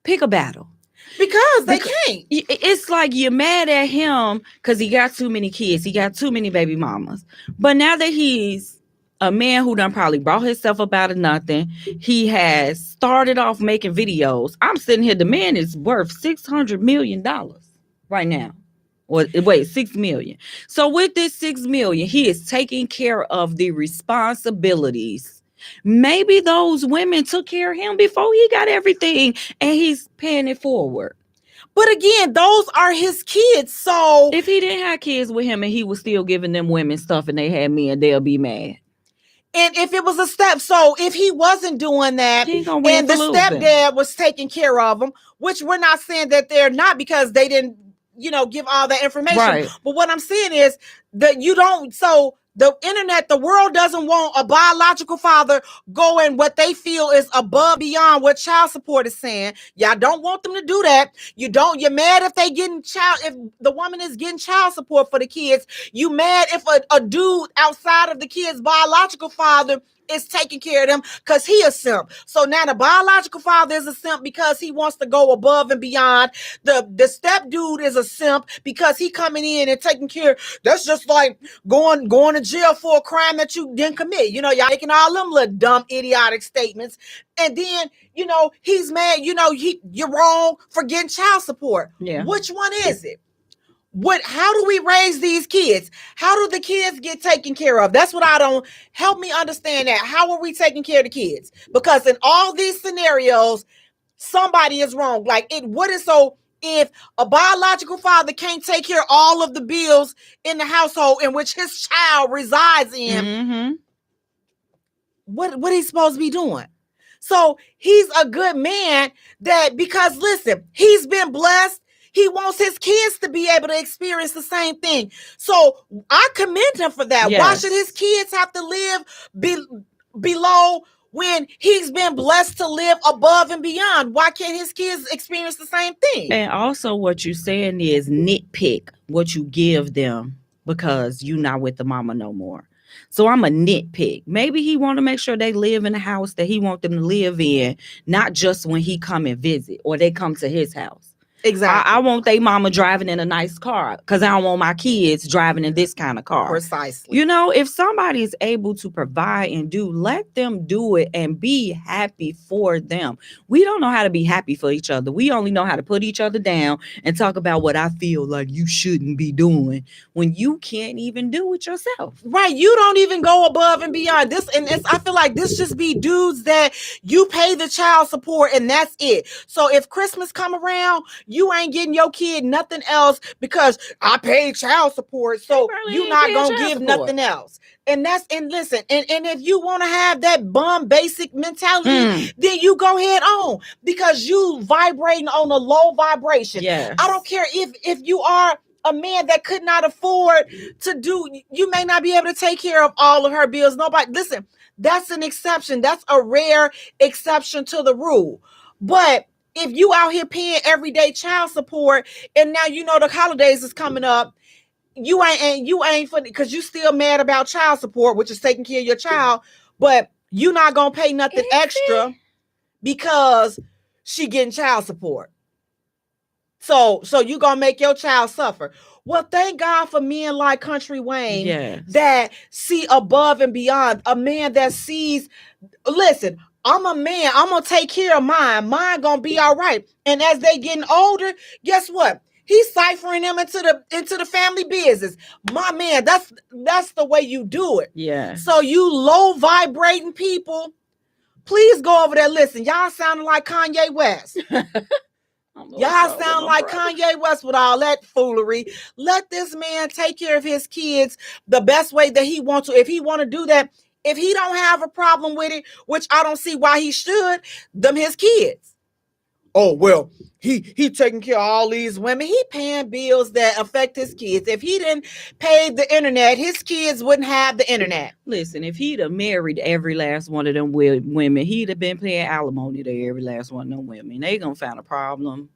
Speaker 4: Pick a battle.
Speaker 2: Because they can't.
Speaker 4: It's like you're mad at him because he got too many kids. He got too many baby mamas. But now that he's a man who done probably brought himself up out of nothing, he has started off making videos. I'm sitting here, the man is worth $600 million right now. Or wait, $6 million. So with this $6 million, he is taking care of the responsibilities. Maybe those women took care of him before he got everything, and he's paying it forward.
Speaker 2: But again, those are his kids. So
Speaker 4: if he didn't have kids with him and he was still giving them women stuff and they had men, they'll be mad.
Speaker 2: And if it was a step, so if he wasn't doing that, and the stepdad was taking care of him, which we're not saying that they're not, because they didn't, give all that information. Right. But what I'm saying is that you don't. So the internet, the world doesn't want a biological father going what they feel is above beyond what child support is saying. Y'all don't want them to do that. You're mad if if the woman is getting child support for the kids. You mad if a dude outside of the kid's biological father is taking care of them because he a simp. So now the biological father is a simp because he wants to go above and beyond. The step dude is a simp because he coming in and taking care. That's just like going to jail for a crime that you didn't commit. Y'all making all them little dumb, idiotic statements. And then, he's mad, you're wrong for getting child support. Yeah. Which one is it? How do we raise these kids? How do the kids get taken care of? That's what I don't. Help me understand that. How are we taking care of the kids? Because in all these scenarios, somebody is wrong. If a biological father can't take care of all of the bills in the household in which his child resides in, what he's supposed to be doing? So he's a good man that, because listen, he's been blessed. He wants his kids to be able to experience the same thing. So I commend him for that. Why should his kids have to live below when he's been blessed to live above and beyond? Why can't his kids experience the same thing?
Speaker 4: And also what you're saying is nitpick what you give them because you're not with the mama no more. So I'm a nitpick. Maybe he want to make sure they live in the house that he want them to live in, not just when he come and visit or they come to his house.
Speaker 2: Exactly.
Speaker 4: I want their mama driving in a nice car because I don't want my kids driving in this kind of car.
Speaker 2: Precisely.
Speaker 4: You know, if somebody is able to provide and do, let them do it and be happy for them. We don't know how to be happy for each other. We only know how to put each other down and talk about what I feel like you shouldn't be doing when you can't even do it yourself.
Speaker 2: Right. You don't even go above and beyond this. And I feel like this just be dudes that you pay the child support and that's it. So if Christmas come around, you ain't getting your kid nothing else because I paid child support. So you're not going to give nothing else. And listen, and if you want to have that bum basic mentality, then you go head on because you vibrating on a low vibration.
Speaker 4: Yes.
Speaker 2: I don't care if you are a man that could not afford to do, you may not be able to take care of all of her bills. Nobody, listen, that's an exception. That's a rare exception to the rule. But if you out here paying everyday child support and now you know the holidays is coming up, you ain't for, because you still mad about child support, which is taking care of your child, but you not gonna pay nothing extra because she getting child support. So you gonna make your child suffer. Well, thank God for men like Country Wayne that see above and beyond. A man that sees, listen, I'm a man. I'm going to take care of mine. Mine going to be all right. And as they getting older, guess what? He's ciphering them into the family business. My man, that's the way you do it.
Speaker 4: Yeah.
Speaker 2: So you low vibrating people, please go over there. Listen, y'all sounding like Kanye West. Y'all sound like Kanye West with all that foolery. Let this man take care of his kids the best way that he wants to. If he want to do that, if he don't have a problem with it, which I don't see why he should, them his kids. Oh, well, he taking care of all these women. He paying bills that affect his kids. If he didn't pay the internet, his kids wouldn't have the internet.
Speaker 4: Listen, if he'd have married every last one of them women, he'd have been paying alimony to every last one of them women. They gonna find a problem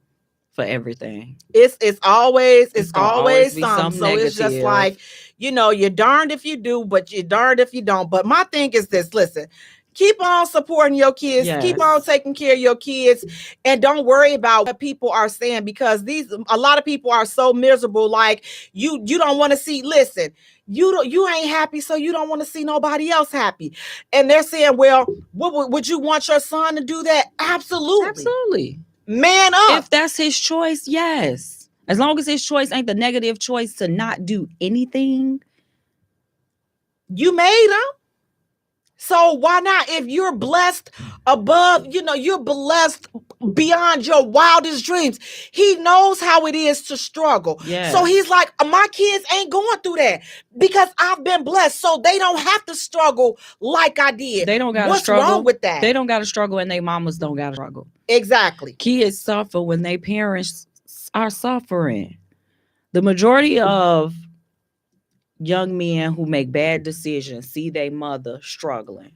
Speaker 4: for everything.
Speaker 2: It's always something. So
Speaker 4: negative.
Speaker 2: It's just like, you know, you're darned if you do, but you're darned if you don't. But my thing is this, listen, keep on supporting your kids, keep on taking care of your kids, and don't worry about what people are saying, because a lot of people are so miserable. Like you don't want to see, listen, you ain't happy, so you don't want to see nobody else happy. And they're saying, well, would you want your son to do that? Absolutely. Man up.
Speaker 4: If that's his choice, yes. As long as his choice ain't the negative choice to not do anything.
Speaker 2: You made him. So why not? If you're blessed above, you're blessed beyond your wildest dreams. He knows how it is to struggle.
Speaker 4: Yeah.
Speaker 2: So he's like, my kids ain't going through that because I've been blessed. So they don't have to struggle like I did.
Speaker 4: They don't got to
Speaker 2: struggle. What's wrong with that?
Speaker 4: They don't got to struggle and their mamas don't got to struggle.
Speaker 2: Exactly.
Speaker 4: Kids suffer when their parents are suffering. The majority of young men who make bad decisions see their mother struggling.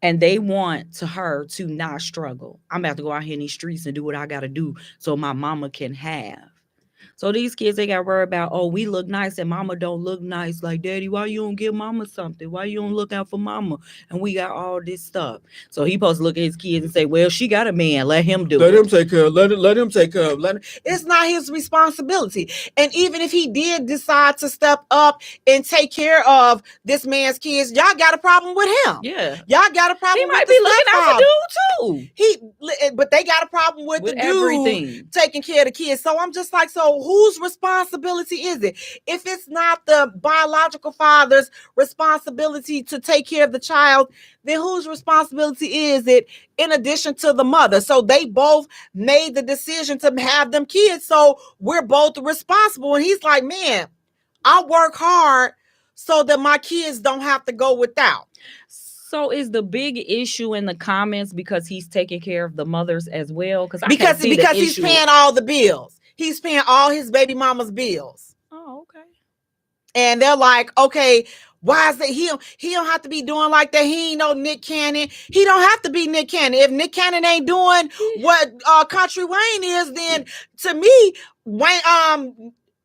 Speaker 4: And they want her to not struggle. I'm about to go out here in these streets and do what I got to do so my mama can have. So these kids, they got worried about, oh, we look nice and mama don't look nice. Like, daddy, why you don't give mama something? Why you don't look out for mama? And we got all this stuff. So he supposed to look at his kids and say, well, she got a man. Let him do it.
Speaker 3: Let him take care. Let him take care.
Speaker 2: It's not his responsibility. And even if he did decide to step up and take care of this man's kids, y'all got a problem with him.
Speaker 4: Yeah.
Speaker 2: Y'all got a problem
Speaker 4: he
Speaker 2: with
Speaker 4: might be looking out for dude
Speaker 2: too. But they got a problem with the dude
Speaker 4: everything.
Speaker 2: Taking care of the kids. So I'm just like, so whose responsibility is it? If it's not the biological father's responsibility to take care of the child, then whose responsibility is it in addition to the mother? So they both made the decision to have them kids. So we're both responsible. And he's like, man, I work hard so that my kids don't have to go without.
Speaker 4: So is the big issue in the comments because he's taking care of the mothers as well?
Speaker 2: Because he's paying all the bills. He's paying all his baby mama's bills.
Speaker 4: Oh, okay.
Speaker 2: And they're like, okay, why is that he don't have to be doing like that? He ain't no Nick Cannon. He don't have to be Nick Cannon. If Nick Cannon ain't doing what Country Wayne is, then to me,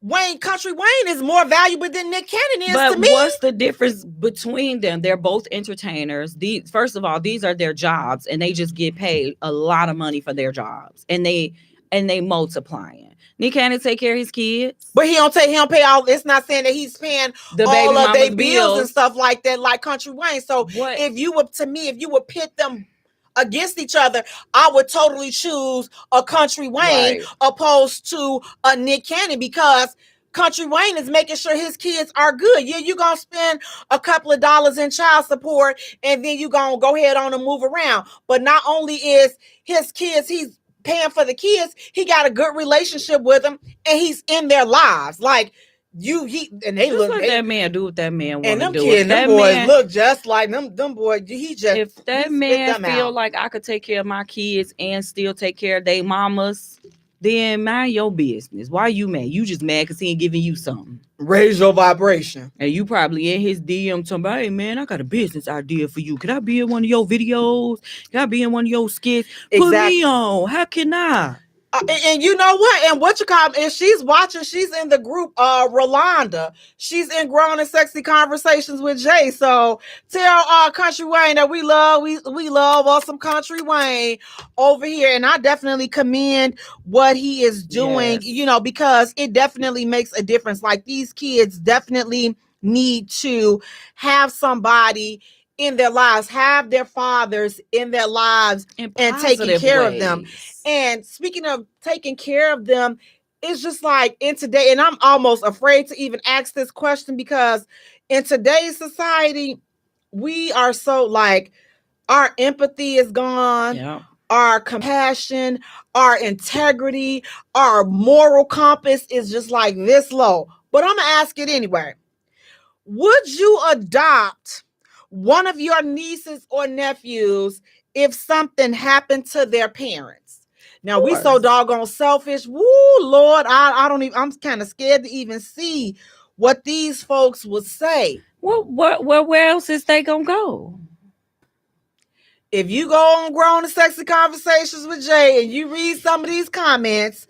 Speaker 2: Wayne Country Wayne is more valuable than Nick Cannon is to me.
Speaker 4: But what's the difference between them? They're both entertainers. First of all, these are their jobs, and they just get paid a lot of money for their jobs, and they multiplying. Nick Cannon take care of his kids,
Speaker 2: but he don't pay all. It's not saying that he's paying all of their bills and stuff like that, like Country Wayne. So if you would pit them against each other, I would totally choose a Country Wayne opposed to a Nick Cannon, because Country Wayne is making sure his kids are good. Yeah, you're going to spend a couple of dollars in child support, and then you're going to go ahead on and move around. But not only is his kids, he's paying for the kids, he got a good relationship with them, and he's in their lives. Like,
Speaker 4: that man do what that man want to do.
Speaker 2: And them boys look just like them boys.
Speaker 4: If that man feel like I could take care of my kids and still take care of their mamas, then mind your business. Why you mad? You just mad because he ain't giving you something.
Speaker 2: Raise your vibration.
Speaker 4: And you probably in his DM talking about, hey man, I got a business idea for you. Could I be in one of your videos? Can I be in one of your skits? Put me on. How can I?
Speaker 2: And you know what? And what you call it? And she's watching. She's in the group. Rolanda. She's in Grown and Sexy Conversations with Jaye. So tell Country Wayne that we love us some Country Wayne over here. And I definitely commend what he is doing. Yes. You know, because it definitely makes a difference. Like, these kids definitely need to have somebody in their lives, have their fathers in their lives, and taking care of them. And speaking of taking care of them, it's just like in today, and I'm almost afraid to even ask this question, because in today's society, we are so like, our empathy is gone. Yeah. Our compassion, our integrity, our moral compass is just like this low. But I'm going to ask it anyway. Would you adopt one of your nieces or nephews if something happened to their parents? Now, we so doggone selfish. Woo, Lord, I'm kind of scared to even see what these folks would say.
Speaker 4: Where else is they gonna go?
Speaker 2: If you go on Grown and Sexy Conversations with Jaye and you read some of these comments,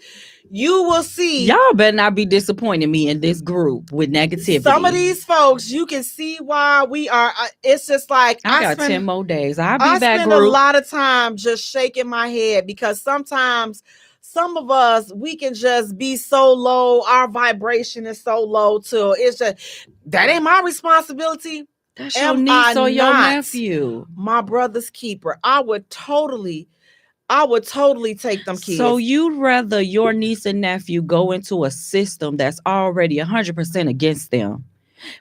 Speaker 2: you will see.
Speaker 4: Y'all better not be disappointing me in this group with negativity.
Speaker 2: Some of these folks, you can see why we are. It's just like,
Speaker 4: I got 10 more days. I
Speaker 2: spend a lot of time just shaking my head, because sometimes some of us, we can just be so low. Our vibration is so low too. It's just, that ain't my responsibility.
Speaker 4: That's your niece or your nephew.
Speaker 2: My brother's keeper. I would totally take them kids.
Speaker 4: So you'd rather your niece and nephew go into a system that's already 100% against them,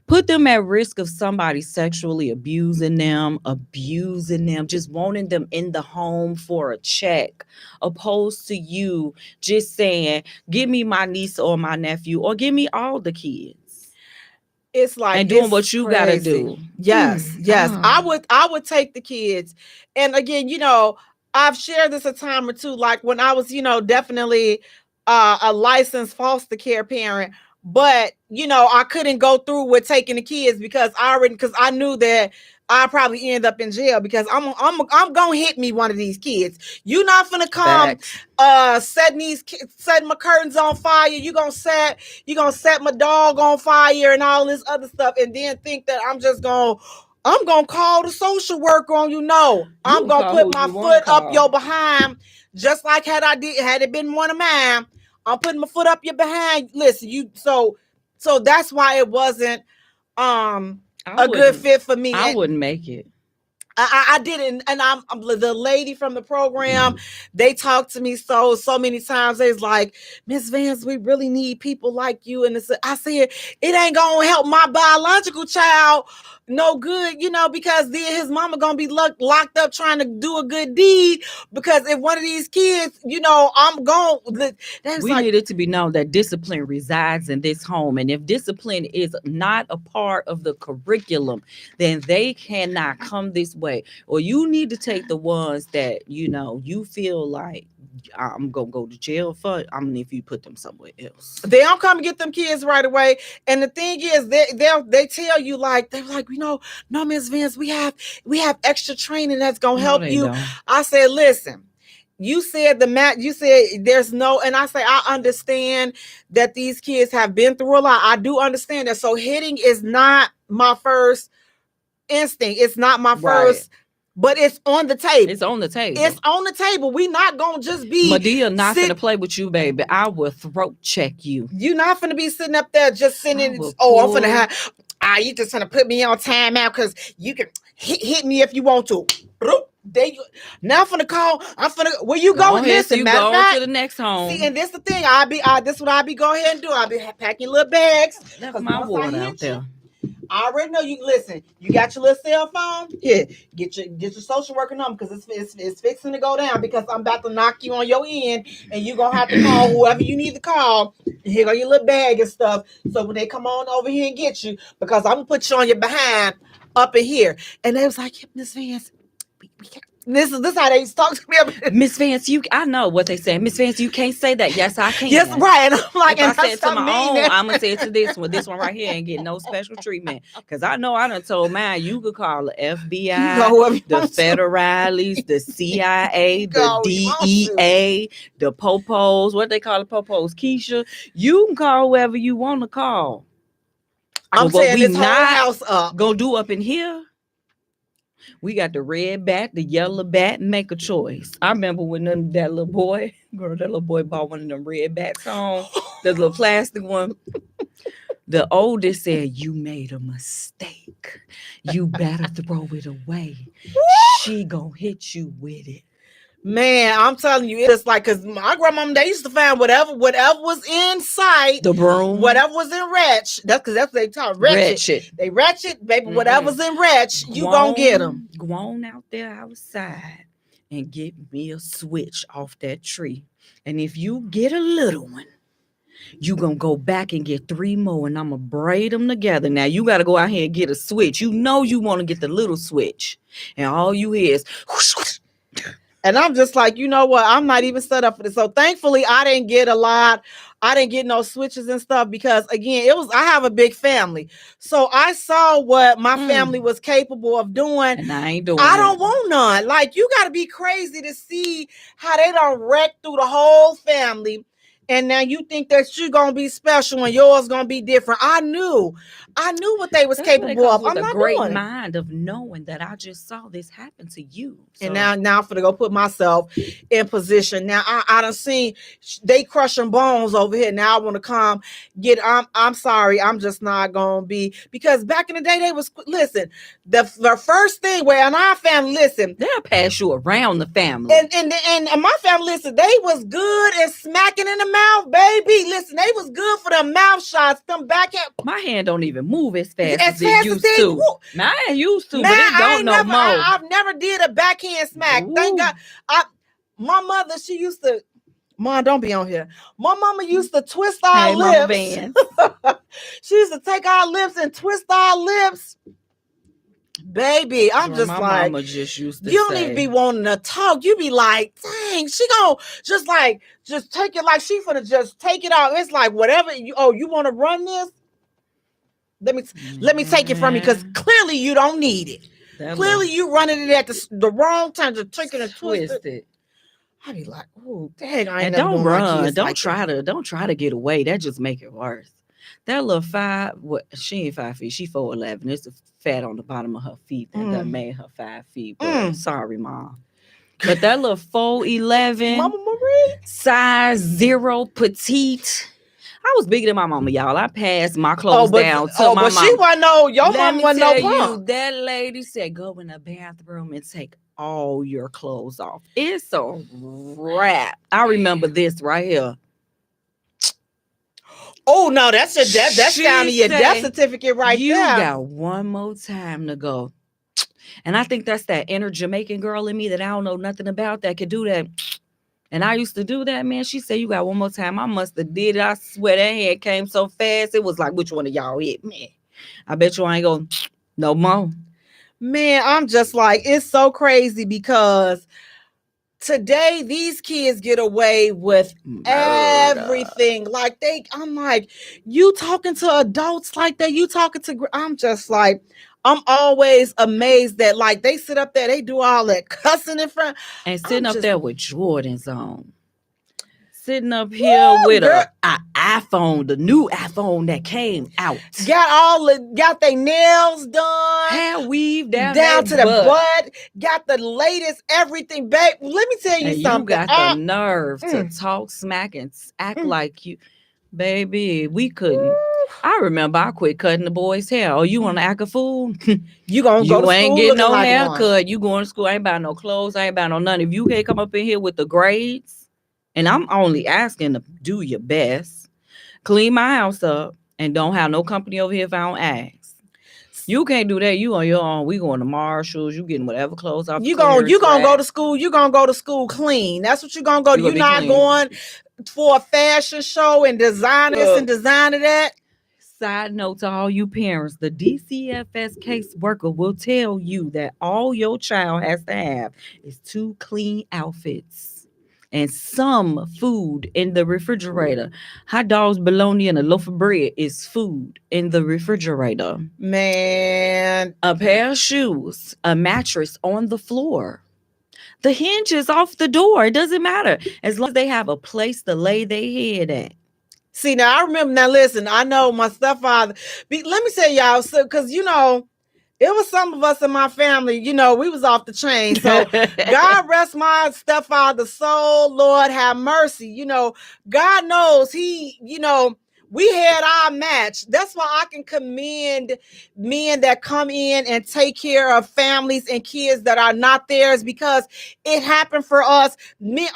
Speaker 4: put them at risk of somebody sexually abusing them, just wanting them in the home for a check, opposed to you just saying, give me my niece or my nephew, or give me all the kids.
Speaker 2: It's like,
Speaker 4: and doing what you gotta do.
Speaker 2: Yes. I would take the kids. And again, you know, I've shared this a time or two, like when I was, you know, definitely a licensed foster care parent, but you know, I couldn't go through with taking the kids because I knew that I probably end up in jail, because I'm gonna hit me one of these kids. You're not gonna come setting my curtains on fire. You're gonna set my dog on fire and all this other stuff, and then think that I'm gonna call the social worker on you. No, I'm gonna put my foot up your behind, just like had it been one of mine. I'm putting my foot up your behind. Listen, so that's why it wasn't a good fit for me.
Speaker 4: I wouldn't make it.
Speaker 2: I didn't, and I'm the lady from the program. They talked to me so many times. They was like, Miss Vance, we really need people like you. And I said, it ain't gonna help my biological child no good, you know, because then his mama gonna be locked up trying to do a good deed. Because if one of these kids, you know,
Speaker 4: we need it to be known that discipline resides in this home, and if discipline is not a part of the curriculum, then they cannot come this way, or you need to take the ones that you feel like I'm gonna go to jail for. If you put them somewhere else,
Speaker 2: they don't come get them kids right away. And the thing is, they tell you they're like, no, Miss Vince, we have extra training that's gonna help you. Don't. I said, listen. You said you said there's no, and I say, I understand that these kids have been through a lot. I do understand that. So hitting is not my first instinct. It's not my first, but it's on the table.
Speaker 4: It's on the table.
Speaker 2: It's on the table. We not going to just be.
Speaker 4: Medea not going to play with you, baby. I will throat check you.
Speaker 2: You're not going to be sitting up there just sitting. I'm going to have, you just going to put me on timeout because you can hit me if you want to. Now I'm finna call. I'm finna. Where you going? Listen,
Speaker 4: you go to the next home.
Speaker 2: See, and this the thing. This what I be go ahead and do. I be packing little bags.
Speaker 4: Left my water out there.
Speaker 2: I already know you. Listen, you got your little cell phone. Yeah, get your social worker number because it's fixing to go down because I'm about to knock you on your end and you gonna have to call whoever you need to call. Here go your little bag and stuff. So when they come on over here and get you, because I'm gonna put you on your behind up in here. And they was like, Miss Vance. This is how they talk to me.
Speaker 4: Miss Vance, I know what they say. Miss Vance, you can't say that. Yes, I can.
Speaker 2: Yes, right. And I'm like,
Speaker 4: if I say it to my own, I'm gonna say it to this one right here, and get no special treatment. Because I know I done told mine you could call the FBI, the federales, the CIA, the DEA, the popos. What they call the popos? Keisha. You can call whoever you want to call.
Speaker 2: I'm saying this whole house up.
Speaker 4: Go do up in here. We got the red bat, the yellow bat, make a choice. I remember when that little boy bought one of them red bats home, the little plastic one. The oldest said, you made a mistake. You better throw it away. She gonna hit you with it.
Speaker 2: Man, I'm telling you, it's like, because my grandmama, they used to find whatever was in sight.
Speaker 4: The broom.
Speaker 2: Whatever was in wretch. That's what they talk. Wretched. They wretched, baby. Mm-hmm. Whatever's in wretch, you gonna get them.
Speaker 4: Go on out there outside and get me a switch off that tree. And if you get a little one, you gonna go back and get 3 more, and I'm gonna braid them together. Now you gotta go out here and get a switch. You know you want to get the little switch, and all you hear is whoosh, whoosh.
Speaker 2: And I'm just like, you know what? I'm not even set up for this. So thankfully, I didn't get a lot. I didn't get no switches and stuff because, again, I have a big family. So I saw what my family was capable of doing.
Speaker 4: And I ain't doing
Speaker 2: I don't want none. Like, you got to be crazy to see how they done wreck through the whole family. And now you think that you're going to be special and yours going to be different. I knew what they was capable of. I'm not
Speaker 4: great
Speaker 2: doing
Speaker 4: mind of knowing that I just saw this happen to you.
Speaker 2: So. And now I'm going to go put myself in position. Now I done seen they crushing bones over here. Now I want to come get, I'm sorry. I'm just not going to be, because back in the day they was, listen, the first thing where in our family, listen.
Speaker 4: They'll pass you around the family.
Speaker 2: And my family, listen, they was good at smacking in the mouth, baby. Listen, they was good for them mouth shots, them backhand.
Speaker 4: My hand don't even move as fast as it used to. Mine used to, but it don't no more.
Speaker 2: I've never did a backhand smack. Ooh. Thank God. My mother, she used to. Mom, don't be on here. My mama used to twist our lips. She used to take our lips and twist our lips. Baby, I'm just like,
Speaker 4: mama just used to
Speaker 2: you don't even be wanting to talk. You be like, dang, she gonna just take it like she finna just take it out. It's like whatever you want to run this? Let me take it from you because clearly you don't need it. Clearly you running it at the wrong time, just taking it twisted. I be like, oh dang, I ain't never
Speaker 4: don't run.
Speaker 2: Don't
Speaker 4: try to get away. That just make it worse. That little 5, she ain't 5 feet. She 4'11". It's a fat on the bottom of her feet that made her 5 feet. But sorry, Mom. But that little 4'11",
Speaker 2: Mama Marie,
Speaker 4: size 0, petite. I was bigger than my mama, y'all. I passed my clothes down to my mama.
Speaker 2: But she wasn't your mama wasn't no punk.
Speaker 4: That lady said, go in the bathroom and take all your clothes off. It's a wrap. I remember this right here.
Speaker 2: Oh no, that's down to your death certificate right there.
Speaker 4: You got one more time to go. And I think that's that inner Jamaican girl in me that I don't know nothing about that could do that. And I used to do that, man. She said, you got one more time. I must have did it. I swear that hand came so fast. It was like, which one of y'all hit me? I bet you I ain't going no more.
Speaker 2: Man, I'm just like, it's so crazy because today these kids get away with everything. Like I'm like, you talking to adults like that? You talking to? I'm just like, I'm always amazed that like they sit up there, they do all that cussing in front,
Speaker 4: and sitting up there with Jordans on. Sitting up here with a iPhone, the new iPhone that came out.
Speaker 2: Got their nails done.
Speaker 4: Hair weaved
Speaker 2: down to the butt. Got the latest everything, babe. Let me tell you something.
Speaker 4: You got the nerve to talk smack and act like you, baby. We couldn't. I remember I quit cutting the boys' hair. Oh, you want to act a fool?
Speaker 2: You gonna go to school?
Speaker 4: You ain't getting no
Speaker 2: like
Speaker 4: haircut. You going to school? I ain't buying no clothes. I ain't buying no nothing. If you can't come up in here with the grades. And I'm only asking to do your best. Clean my house up and don't have no company over here if I don't ask. You can't do that. You on your own. We going to Marshalls. You getting whatever clothes off.
Speaker 2: You gonna go to school. You gonna go to school clean. That's what you gonna go. You're not going for a fashion show and design this and design that.
Speaker 4: Side note to all you parents, the DCFS caseworker will tell you that all your child has to have is 2 clean outfits. And some food in the refrigerator. Hot dogs, bologna, and a loaf of bread is food in the refrigerator.
Speaker 2: Man.
Speaker 4: A pair of shoes, a mattress on the floor. The hinges off the door. It doesn't matter. As long as they have a place to lay their head at.
Speaker 2: See, now I remember, now listen, I know my stepfather, let me tell y'all, so, because, you know, it was some of us in my family, you know, we was off the chain. So God rest my stepfather's soul, Lord have mercy. You know, God knows he, you know, we had our match. That's why I can commend men that come in and take care of families and kids that are not theirs, because it happened for us.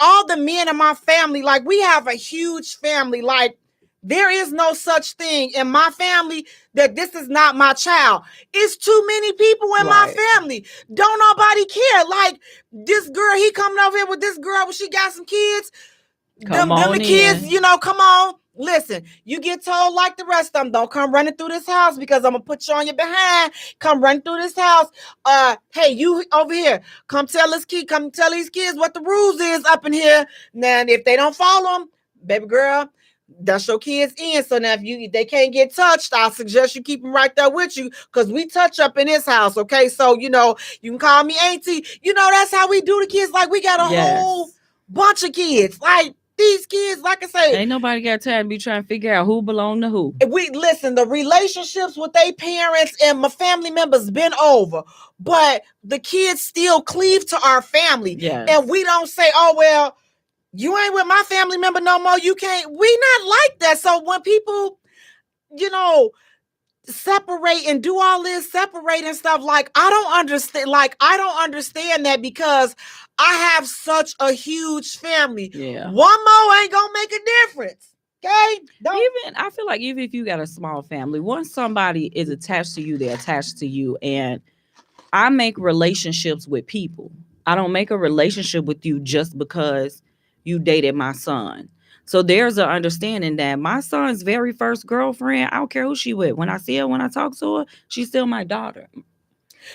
Speaker 2: All the men in my family, like we have a huge family, like there is no such thing in my family that this is not my child. It's too many people in my family. Don't nobody care. Like this girl, he coming over here with this girl when she got some kids. Them the kids, you know, come on. Listen, you get told like the rest of them, don't come running through this house because I'm going to put you on your behind. Come running through this house. Hey, you over here, come tell these kids what the rules is up in here. Now, if they don't follow them, baby girl, that's your kids in. So now if they can't get touched, I suggest you keep them right there with you, because we touch up in this house. Okay, so you know you can call me auntie. You know that's how we do the kids. Like we got a whole bunch of kids. Like these kids, like I say,
Speaker 4: ain't nobody got time to be trying to figure out who belong to who.
Speaker 2: We listen. The relationships with their parents and my family members been over, but the kids still cleave to our family, and we don't say, "Oh well, you ain't with my family member no more. You can't." We not like that. So when people, you know, separate and do all this separate and stuff, like I don't understand. Like I don't understand that, because I have such a huge family.
Speaker 4: Yeah,
Speaker 2: one more ain't gonna make a difference. Okay.
Speaker 4: I feel like even if you got a small family, once somebody is attached to you, they're attached to you. And I make relationships with people. I don't make a relationship with you just because you dated my son. So there's an understanding that my son's very first girlfriend, I don't care who she with. When I see her, when I talk to her, she's still my daughter.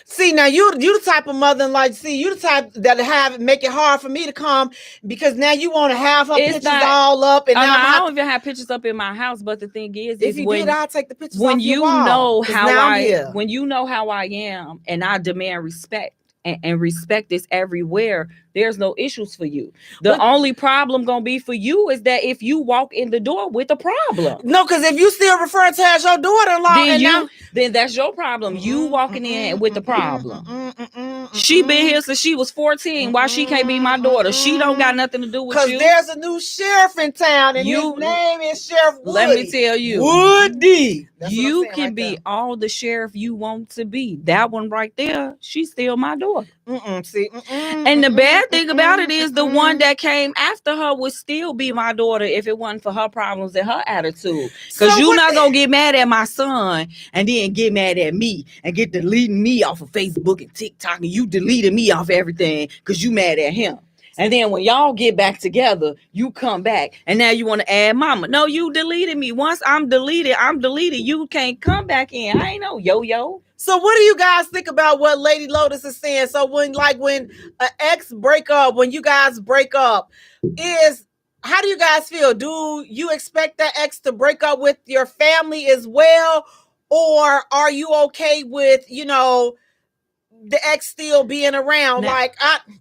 Speaker 2: See, now you the type of mother, like, see, you the type that make it hard for me to come, because now you want to have her pictures all up. And now
Speaker 4: I don't even have pictures up in my house. But the thing is
Speaker 2: if you did, I'll take the pictures
Speaker 4: when
Speaker 2: off
Speaker 4: you
Speaker 2: your wall,
Speaker 4: know how when you know how I am, and I demand respect. And respect is everywhere. There's no issues for you. The only problem gonna be for you is that if you walk in the door with a problem.
Speaker 2: No, because if you still refer to her as your daughter-in-law,
Speaker 4: then that's your problem. You walking in with the problem. She been here since she was 14. Why she can't be my daughter? She don't got nothing to do with you.
Speaker 2: Because there's a new sheriff in town, and his name is Sheriff Woody.
Speaker 4: Let me tell you,
Speaker 2: Woody.
Speaker 4: You can be all the sheriff you want to be. That one right there, she's still my daughter. And the bad thing about it is the one that came after her would still be my daughter if it wasn't for her problems and her attitude. Because you're not going to get mad at my son and then get mad at me and get deleting me off of Facebook and TikTok, and you deleted me off everything because you mad at him. And then when y'all get back together, you come back and now you want to add mama. No, you deleted me. Once I'm deleted. You can't come back in. I ain't no yo-yo.
Speaker 2: So what do you guys think about what Lady Lotus is saying? So when an ex break up, when you guys break up, how do you guys feel? Do you expect that ex to break up with your family as well? Or are you okay with, the ex still being around?
Speaker 4: Now,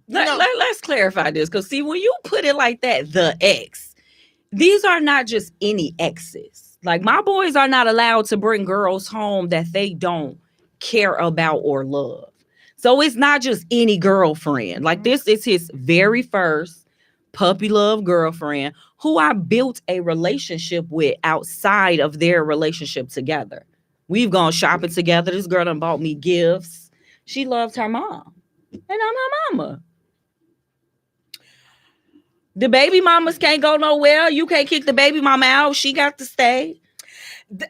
Speaker 4: let's clarify this, because see, when you put it like that, the ex, these are not just any exes. Like, my boys are not allowed to bring girls home that they don't care about or love. So it's not just any girlfriend. Like, this is his very first puppy love girlfriend who I built a relationship with outside of their relationship together. We've gone shopping together. This girl done bought me gifts. She loved her mom, and I'm her mama. The baby mamas can't go nowhere. You can't kick the baby mama out. She got to stay.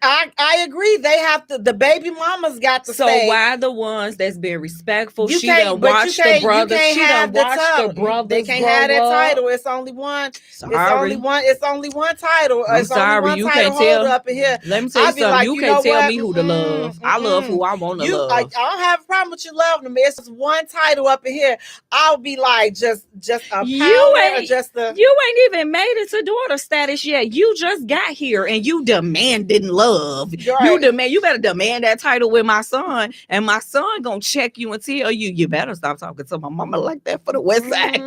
Speaker 2: I agree. They have to. The baby mamas got to stay.
Speaker 4: So why the ones that's been respectful? She done watched the brothers. She done watched the brothers.
Speaker 2: They can't have that title. It's only one.
Speaker 4: Sorry.
Speaker 2: It's only one title.
Speaker 4: I'm sorry. You can't tell.
Speaker 2: Up in here.
Speaker 4: Let me tell you something. Like, you can't tell me who to love. I love who I want to love.
Speaker 2: I don't have a problem with you loving them. It's just one title up in here. I'll be like, just a power. You
Speaker 4: ain't even made it to daughter status yet. You just got here and you demanding love. Right. You better demand that title with my son, and my son gonna check you and tell you better stop talking to my mama like that for the West Side.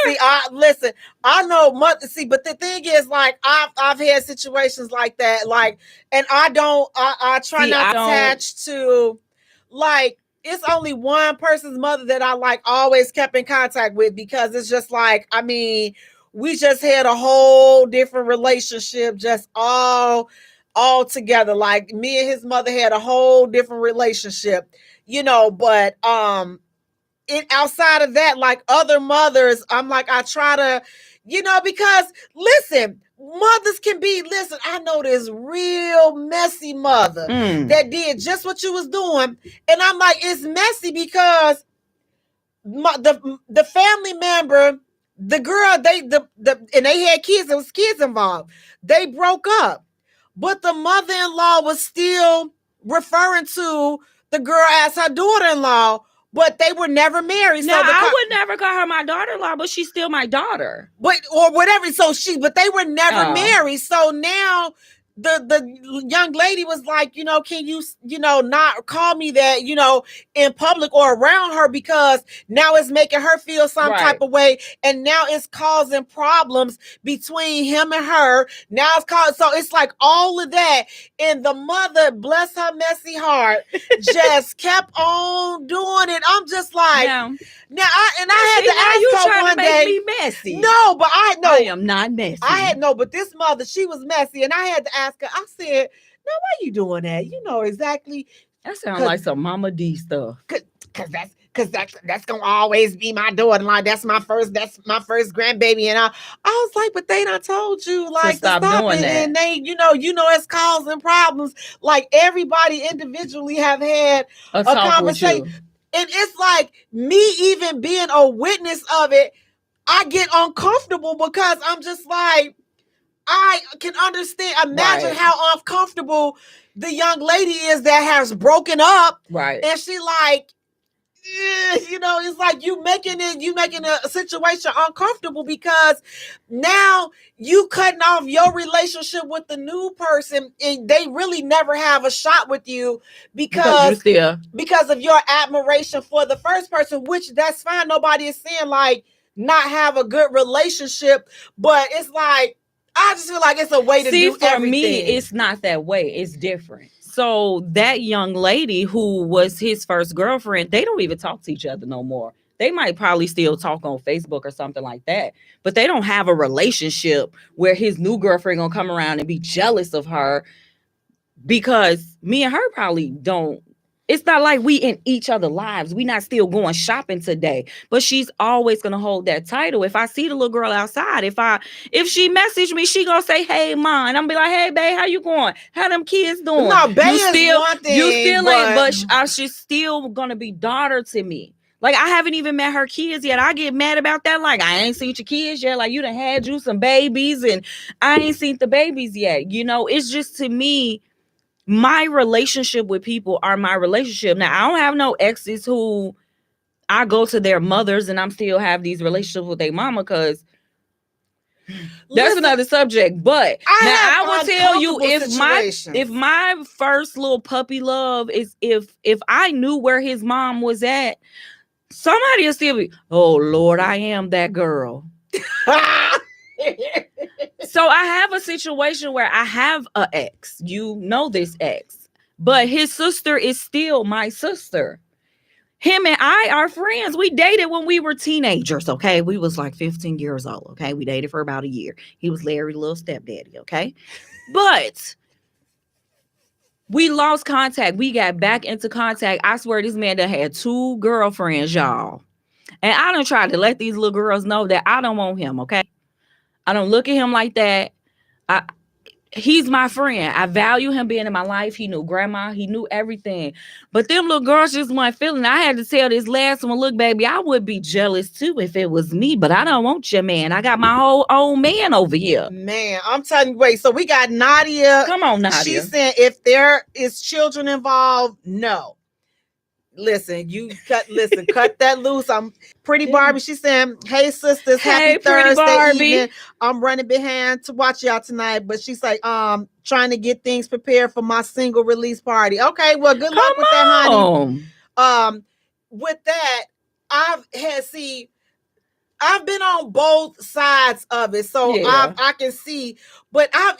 Speaker 2: See, listen, I know but the thing is, like, I've had situations like that, like, and I try not to attach to, like, it's only one person's mother that I like always kept in contact with, because it's just like, I mean, we just had a whole different relationship, just all together. Like, me and his mother had a whole different relationship, but outside of that, like, other mothers, I'm like, I try to, because listen, mothers can be, I know this real messy mother that did just what you was doing. And I'm like, it's messy because the family member, the girl, and they had kids. There was kids involved. They broke up, but the mother-in-law was still referring to the girl as her daughter-in-law, but they were never married.
Speaker 4: Now, I would never call her my daughter-in-law, but she's still my daughter.
Speaker 2: Or whatever. But they were never married. So now the young lady was like, can you, not call me that, in public or around her, because now it's making her feel some type of way. And now it's causing problems between him and her. Now so it's like all of that. And the mother, bless her messy heart, just kept on doing it. I'm just like, I had to ask her one day.
Speaker 4: Me messy.
Speaker 2: No, but I know
Speaker 4: I am not messy.
Speaker 2: But this mother, she was messy, and I had to ask her. I said, "Now, why you doing that? You know exactly."
Speaker 4: That sounds like some Mama D stuff.
Speaker 2: Because that's gonna always be my daughter-in-law. That's my first grandbaby, and I was like, but they done told you like to stop doing it, and they, it's causing problems. Like, everybody individually have had a conversation. And it's like, me even being a witness of it, I get uncomfortable, because I'm just like, I can imagine how uncomfortable the young lady is that has broken up.
Speaker 4: Right.
Speaker 2: And she like, it's like you making a situation uncomfortable, because now you cutting off your relationship with the new person, and they really never have a shot with you because of your admiration for the first person, which that's fine. Nobody is saying like not have a good relationship, but it's like, I just feel like it's a way to do everything. For me,
Speaker 4: it's not that way. It's different. So that young lady who was his first girlfriend, they don't even talk to each other no more. They might probably still talk on Facebook or something like that, but they don't have a relationship where his new girlfriend gonna come around and be jealous of her, because me and her probably don't. It's not like we in each other's lives. We not still going shopping today, but she's always going to hold that title. If I see the little girl outside, if she message me, she going to say, "Hey, Mom." I'm be like, "Hey, babe, how you going? How them kids doing?"
Speaker 2: No, babe is one thing.
Speaker 4: You still ain't, but she's still going to be daughter to me. Like, I haven't even met her kids yet. I get mad about that. Like, I ain't seen your kids yet. Like, you done had you some babies and I ain't seen the babies yet. It's just, to me, my relationship with people are my relationship. Now, I don't have no exes who I go to their mothers and I'm still have these relationships with their mama, because that's another subject. But I will tell you, if my first little puppy love is if I knew where his mom was at, somebody will still be, oh Lord, I am that girl. So I have a situation where I have an ex. You know this ex, but his sister is still my sister. Him and I are friends. We dated when we were teenagers, okay? We was like 15 years old, okay? We dated for about a year. He was Larry's little stepdaddy, okay? But we lost contact. We got back into contact. I swear this man done had 2 girlfriends, y'all. And I done tried to let these little girls know that I don't want him, okay? I don't look at him like that. He's my friend. I value him being in my life. He knew grandma. He knew everything. But them little girls just weren't feeling. I had to tell this last one, look, baby, I would be jealous too if it was me, but I don't want your man. I got my whole own man over here.
Speaker 2: Man, I'm telling you, wait, so we got Nadia.
Speaker 4: Come on, Nadia.
Speaker 2: She's saying if there is children involved, no. Listen, cut that loose. I'm Pretty Barbie. She's saying, hey sisters, happy Thursday evening. I'm running behind to watch y'all tonight. But she's like, trying to get things prepared for my single release party. Okay, well, good luck with that, honey. With that, I've been on both sides of it. So yeah. I can see, but I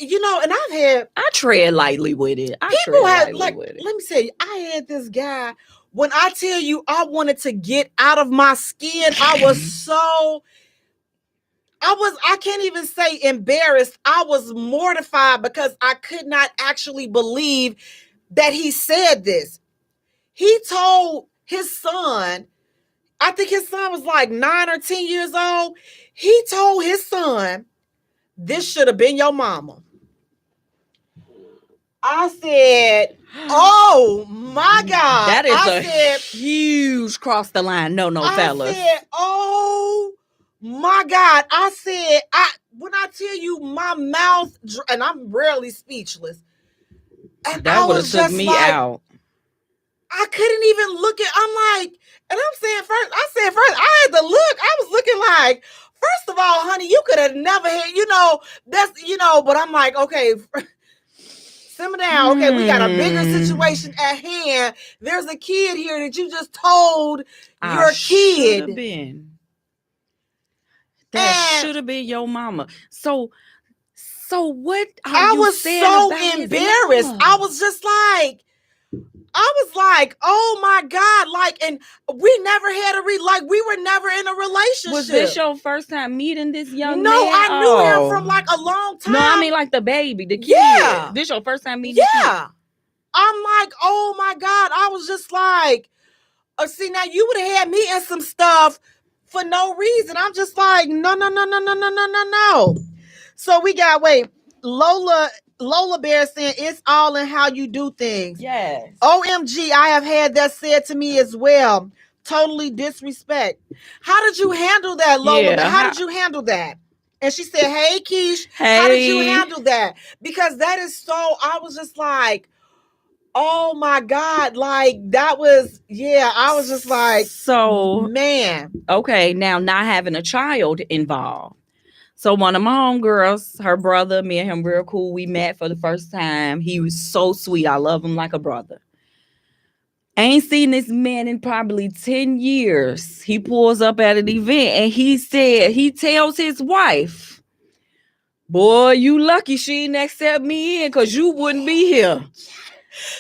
Speaker 4: tread lightly with it.
Speaker 2: Let me tell you, I had this guy. When I tell you I wanted to get out of my skin, I can't even say embarrassed. I was mortified because I could not actually believe that he said this. He told his son, I think his son was like 9 or 10 years old. He told his son, this should have been your mama. I said, oh my God.
Speaker 4: That is huge cross the line. No, fellas.
Speaker 2: I said, oh my God. I said, when I tell you my mouth, and I'm rarely speechless. And
Speaker 4: that would have took me out.
Speaker 2: I couldn't even look at, I'm like, and I'm saying first, I had to look. I was looking like, first of all, honey, you could have never had, but I'm like, okay, simmer down. Okay, we got a bigger situation at hand. There's a kid here that you just told your kid.
Speaker 4: That should have been your mama. So what?
Speaker 2: I was so embarrassed. I was just like, oh my God, like, and we never had we were never in a relationship.
Speaker 4: Was this your first time meeting this young man?
Speaker 2: No, I knew him from like a long time.
Speaker 4: No, I mean like the baby, the kid.
Speaker 2: Yeah.
Speaker 4: This your first time meeting the kid?
Speaker 2: I'm like, oh my God. I was just like, see, now you would have had me in some stuff for no reason. I'm just like, no. So we got, Lola Bear saying it's all in how you do things.
Speaker 4: Yes.
Speaker 2: OMG, I have had that said to me as well. Totally disrespect. How did you handle that, Lola? Yeah, how did you handle that? And she said, hey, Keish, how did you handle that? Because that is so, I was just like, oh my God. Like that was, I was just like,
Speaker 4: so
Speaker 2: man.
Speaker 4: Okay, now not having a child involved. So one of my homegirls, her brother, me and him real cool. We met for the first time. He was so sweet. I love him like a brother. Ain't seen this man in probably 10 years. He pulls up at an event and he tells his wife, boy, you lucky she didn't accept me in because you wouldn't be here.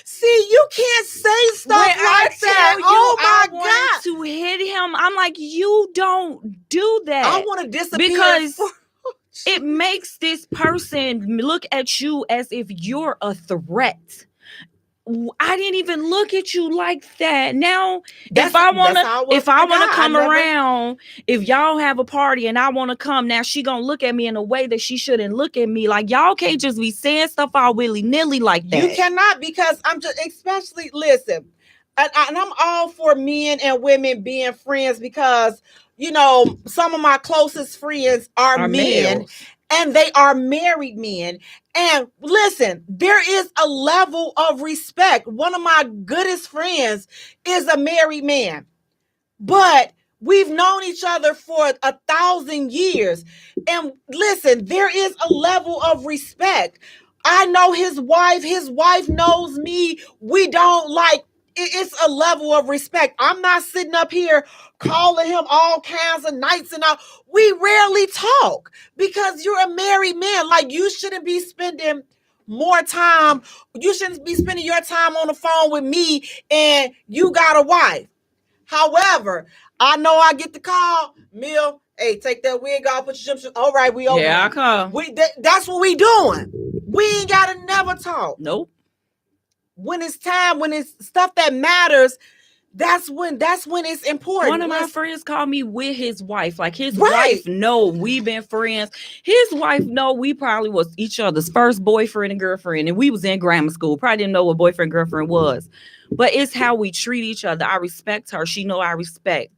Speaker 2: See, you can't say stuff like that. Oh my God.
Speaker 4: To hit him, I'm like, you don't do that.
Speaker 2: I want to disappear.
Speaker 4: Because it makes this person look at you as if you're a threat. I didn't even look at you like that. Now, if I want to come around, if y'all have a party and I want to come, now she gonna look at me in a way that she shouldn't look at me. Like, y'all can't just be saying stuff all willy-nilly like that.
Speaker 2: You cannot, because I'm just, especially, listen, and I'm all for men and women being friends because, some of my closest friends are men. and they are married men. And listen, there is a level of respect. One of my goodest friends is a married man, but we've known each other for 1,000 years. And listen, there is a level of respect. I know his wife knows me. We don't like, it's a level of respect. I'm not sitting up here calling him all kinds of nights and all. We rarely talk because you're a married man. Like, you shouldn't be spending more time. You shouldn't be spending your time on the phone with me and you got a wife. However, I know I get the call, Mill, hey, take that wig off, put your jumpsuit. All right, we over.
Speaker 4: Yeah, I come.
Speaker 2: That's what we doing. We ain't gotta never talk.
Speaker 4: Nope.
Speaker 2: When it's time, when it's stuff that matters, that's when it's important.
Speaker 4: One of my friends called me with his wife. Like, his wife know we've been friends. His wife know we probably was each other's first boyfriend and girlfriend, and we was in grammar school. Probably didn't know what boyfriend girlfriend was, but it's how we treat each other. I respect her. She know I respect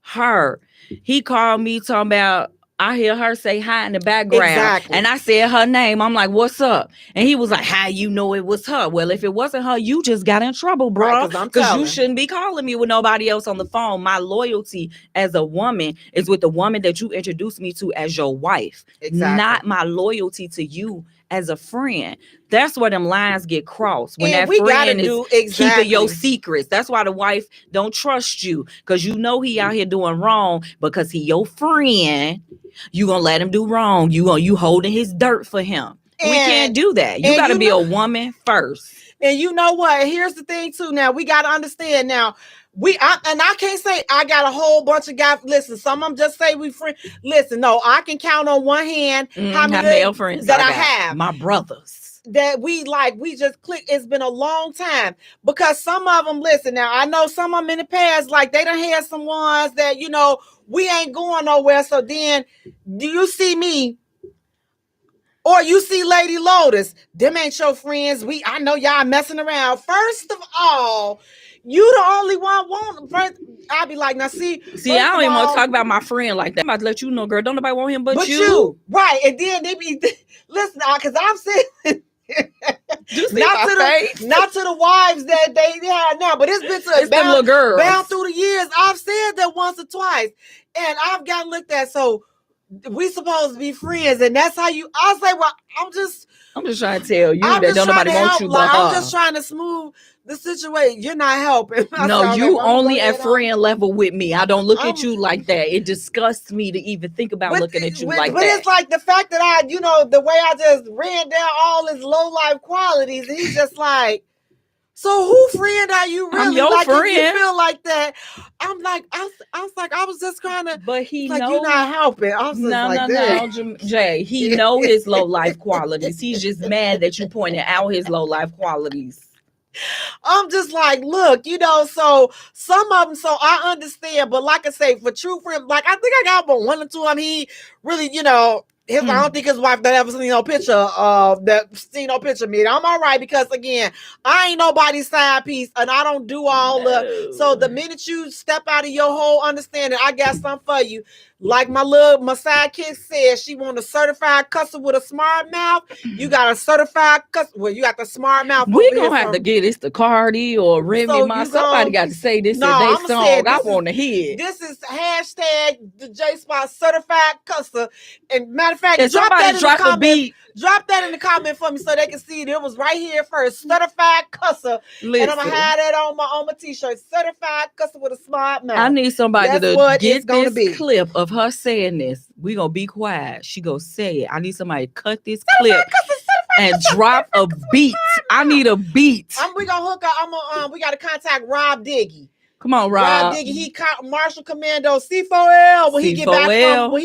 Speaker 4: her. He called me talking about, I hear her say hi in the background. Exactly. And I said her name. I'm like, what's up? And he was like, how you know it was her? Well, if it wasn't her, you just got in trouble, bro. Because you shouldn't be calling me with nobody else on the phone. My loyalty as a woman is with the woman that you introduced me to as your wife. Exactly. Not my loyalty to you as a friend. That's where them lines get crossed. When and that friend is keeping your secrets. That's why the wife don't trust you. Because you know he out here doing wrong because he your friend. You gonna let him do wrong. You holding his dirt for him. And we can't do that. You gotta be a woman first.
Speaker 2: And you know what? Here's the thing too. Now we gotta understand. Now I can't say I got a whole bunch of guys. Listen, some of them just say we friends. Listen, no, I can count on one hand how many male friends that I have.
Speaker 4: My brothers.
Speaker 2: That we just click. It's been a long time because some of them, listen, now I know some of them in the past, like they done had some ones that, you know, we ain't going nowhere. So then do you see me or you see Lady Lotus? Them ain't your friends. I know y'all messing around. First of all, you the only one want first. I'll be like, now see,
Speaker 4: I don't even want to talk about my friend like that. I'm about to let you know, girl, don't nobody want him but you.
Speaker 2: Right. And then they be listen, because I'm saying not to the wives that they have now, but it's been to
Speaker 4: them little girls.
Speaker 2: Bound through the years. I've said that once or twice, and I've gotten looked at. So we supposed to be friends, and that's how you. I say, well, I'm just
Speaker 4: trying to tell you that don't nobody want you but her.
Speaker 2: I'm just trying to smooth the situation. You're not helping.
Speaker 4: No, you only at friend level with me. I don't look at you like that. It disgusts me to even think about looking at you like that.
Speaker 2: But it's like the fact that the way I just ran down all his low life qualities, and he's just like, so who friend are you really?
Speaker 4: I'm your
Speaker 2: like,
Speaker 4: friend.
Speaker 2: If you feel like that, I'm like, I was just kind of,
Speaker 4: but he
Speaker 2: like,
Speaker 4: knows
Speaker 2: you're not helping.
Speaker 4: No, Jay, he know his low life qualities. He's just mad that you pointed out his low life qualities.
Speaker 2: I'm just like, look, so some of them, so I understand, but like I say, for true friends, like I think I got about one or two of them. He really, I don't think his wife that ever seen no picture of me. I'm all right because again, I ain't nobody's side piece and I don't do all so the minute you step out of your whole understanding, I got something for you. Like my sidekick said, she want a certified cusser with a smart mouth. You got a certified cusser. Well, you got the smart mouth.
Speaker 4: We gonna have to get this to Cardi or Remy. Somebody got to say this is their song. I want to hear.
Speaker 2: This is hashtag the J Spot certified cusser. And matter of fact,
Speaker 4: drop
Speaker 2: that in the comment for me so they can see it. It was right here first. Certified cusser.
Speaker 4: Listen.
Speaker 2: And I'm gonna have that on my t-shirt. Certified cusser with a smart mouth.
Speaker 4: I need somebody to get this clip of her saying this. We gonna be quiet. She gonna say it. I need somebody to cut this clip and drop a beat. I need a beat.
Speaker 2: We gonna hook up. We gotta contact Rob Diggy.
Speaker 4: Come on, Rob.
Speaker 2: Diggy. He Marshall Commando C4L. When he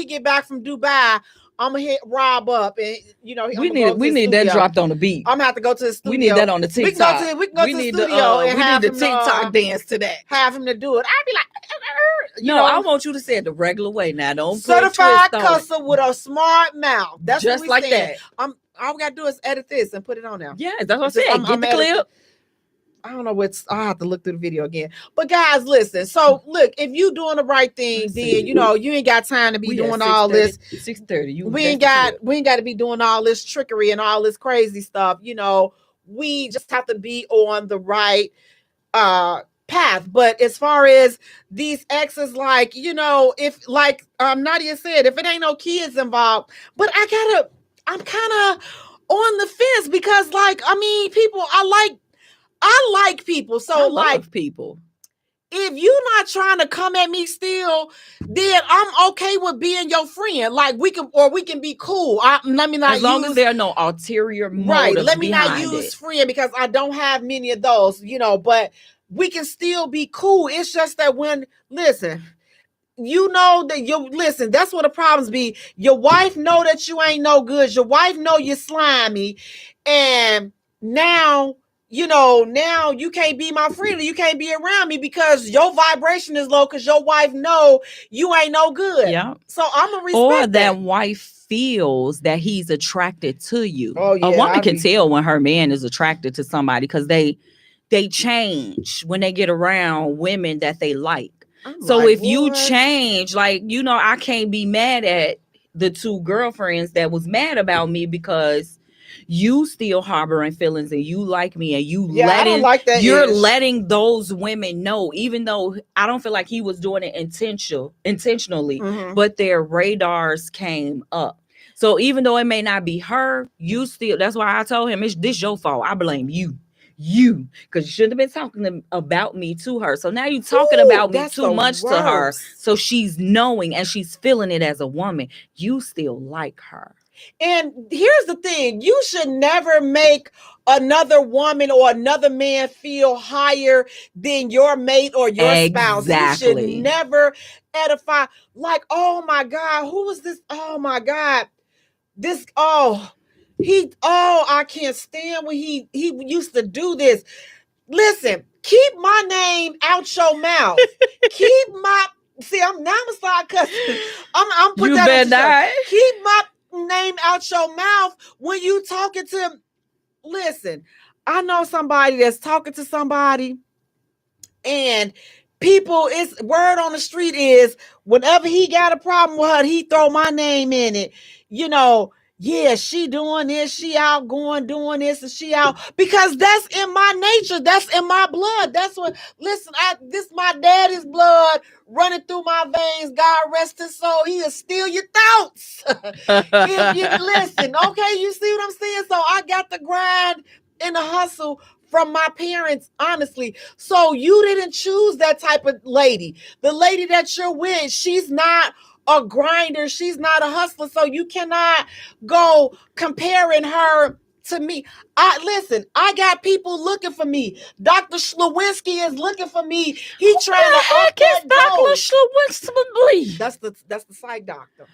Speaker 2: get back from Dubai, I'm gonna hit Rob up, and we
Speaker 4: need that dropped on the beat.
Speaker 2: I'm gonna have to go to the studio.
Speaker 4: We need that on the TikTok.
Speaker 2: We can go to the studio and have
Speaker 4: the TikTok dance to that.
Speaker 2: Have him to do it. I'd be like,
Speaker 4: I want you to say it the regular way. Now, don't
Speaker 2: certified cusser with a smart mouth. That's
Speaker 4: just
Speaker 2: what
Speaker 4: like that.
Speaker 2: All we gotta do is edit this and put it on there.
Speaker 4: Yeah, that's what I'm saying. Get the clip.
Speaker 2: I don't know what's. I have to look through the video again. But guys, listen. So look, if you doing the right thing, then you ain't got time to be doing all this.
Speaker 4: 6:30.
Speaker 2: We ain't got to be doing all this trickery and all this crazy stuff. We just have to be on the right path. But as far as these exes, if Nadia said, if it ain't no kids involved, but I'm kind of on the fence because people, I like people. So
Speaker 4: I love people.
Speaker 2: If you're not trying to come at me still, then I'm okay with being your friend. Like we can be cool. Let me not
Speaker 4: as long as there are no ulterior motives.
Speaker 2: Right. Let me not use friend because I don't have many of those, but we can still be cool. It's just that listen, that's what the problems be. Your wife know that you ain't no good. Your wife know you slimy. And now you can't be my friend or you can't be around me because your vibration is low because your wife know you ain't no good.
Speaker 4: Yeah.
Speaker 2: So I'm going to respect
Speaker 4: or that wife feels that he's attracted to you.
Speaker 2: Oh, yeah,
Speaker 4: a woman can tell when her man is attracted to somebody because they change when they get around women that they like. So if you change, I can't be mad at the two girlfriends that was mad about me because you still harboring feelings and you like me and letting those women know, even though I don't feel like he was doing it intentionally, but their radars came up. So even though it may not be her, that's why I told him, this your fault. I blame you. Because you shouldn't have been talking about me to her. So now you're talking about me too much to her. So she's knowing and she's feeling it as a woman. You still like her.
Speaker 2: And here's the thing. You should never make another woman or another man feel higher than your mate or your spouse. You should never edify. Like, oh my God, who was this? Oh my God. I can't stand when he used to do this. Listen, keep my name out your mouth. I'm gonna start cussing. I'm putting that. Keep my name out your mouth when you talking to. Listen, I know somebody that's talking to somebody, and it's word on the street is whenever he got a problem with her, he throw my name in it. Yeah, she doing this, she out going doing this, and she out because that's in my nature, that's in my blood. That's what. Listen, this my daddy's blood running through my veins. God rest his soul. He'll steal your thoughts. If you listen, okay, you see what I'm saying? So I got the grind and the hustle from my parents, honestly. So you didn't choose that type of lady. The lady that you're with, she's not a grinder. She's not a hustler. So you cannot go comparing her to me. I got people looking for me. Dr. Schlewinski is looking for me. He trying to up that
Speaker 4: Dr. Schlewinski.
Speaker 2: That's the psych doctor.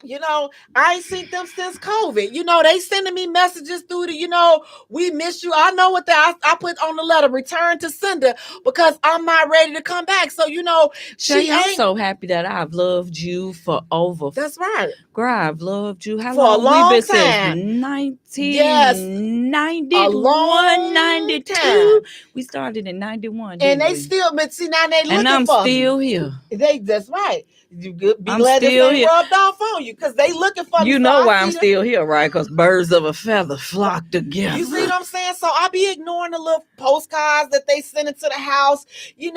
Speaker 2: I ain't seen them since COVID. They sending me messages through we miss you. I know what I put on the letter, return to sender, because I'm not ready to come back. So,
Speaker 4: I'm so happy that I've loved you for over.
Speaker 2: That's right.
Speaker 4: Girl, I've loved you. How
Speaker 2: for long?
Speaker 4: A long
Speaker 2: we been
Speaker 4: time. Since 1991, 92. We started in 91.
Speaker 2: And they still, but see, now they looking for me.
Speaker 4: And I'm still here.
Speaker 2: That's right. You be glad this ain't rubbed off on you because they looking for me.
Speaker 4: You know why I'm still here, right? Because birds of a feather flock together.
Speaker 2: You see what I'm saying? So I be ignoring the little postcards that they send into the house. You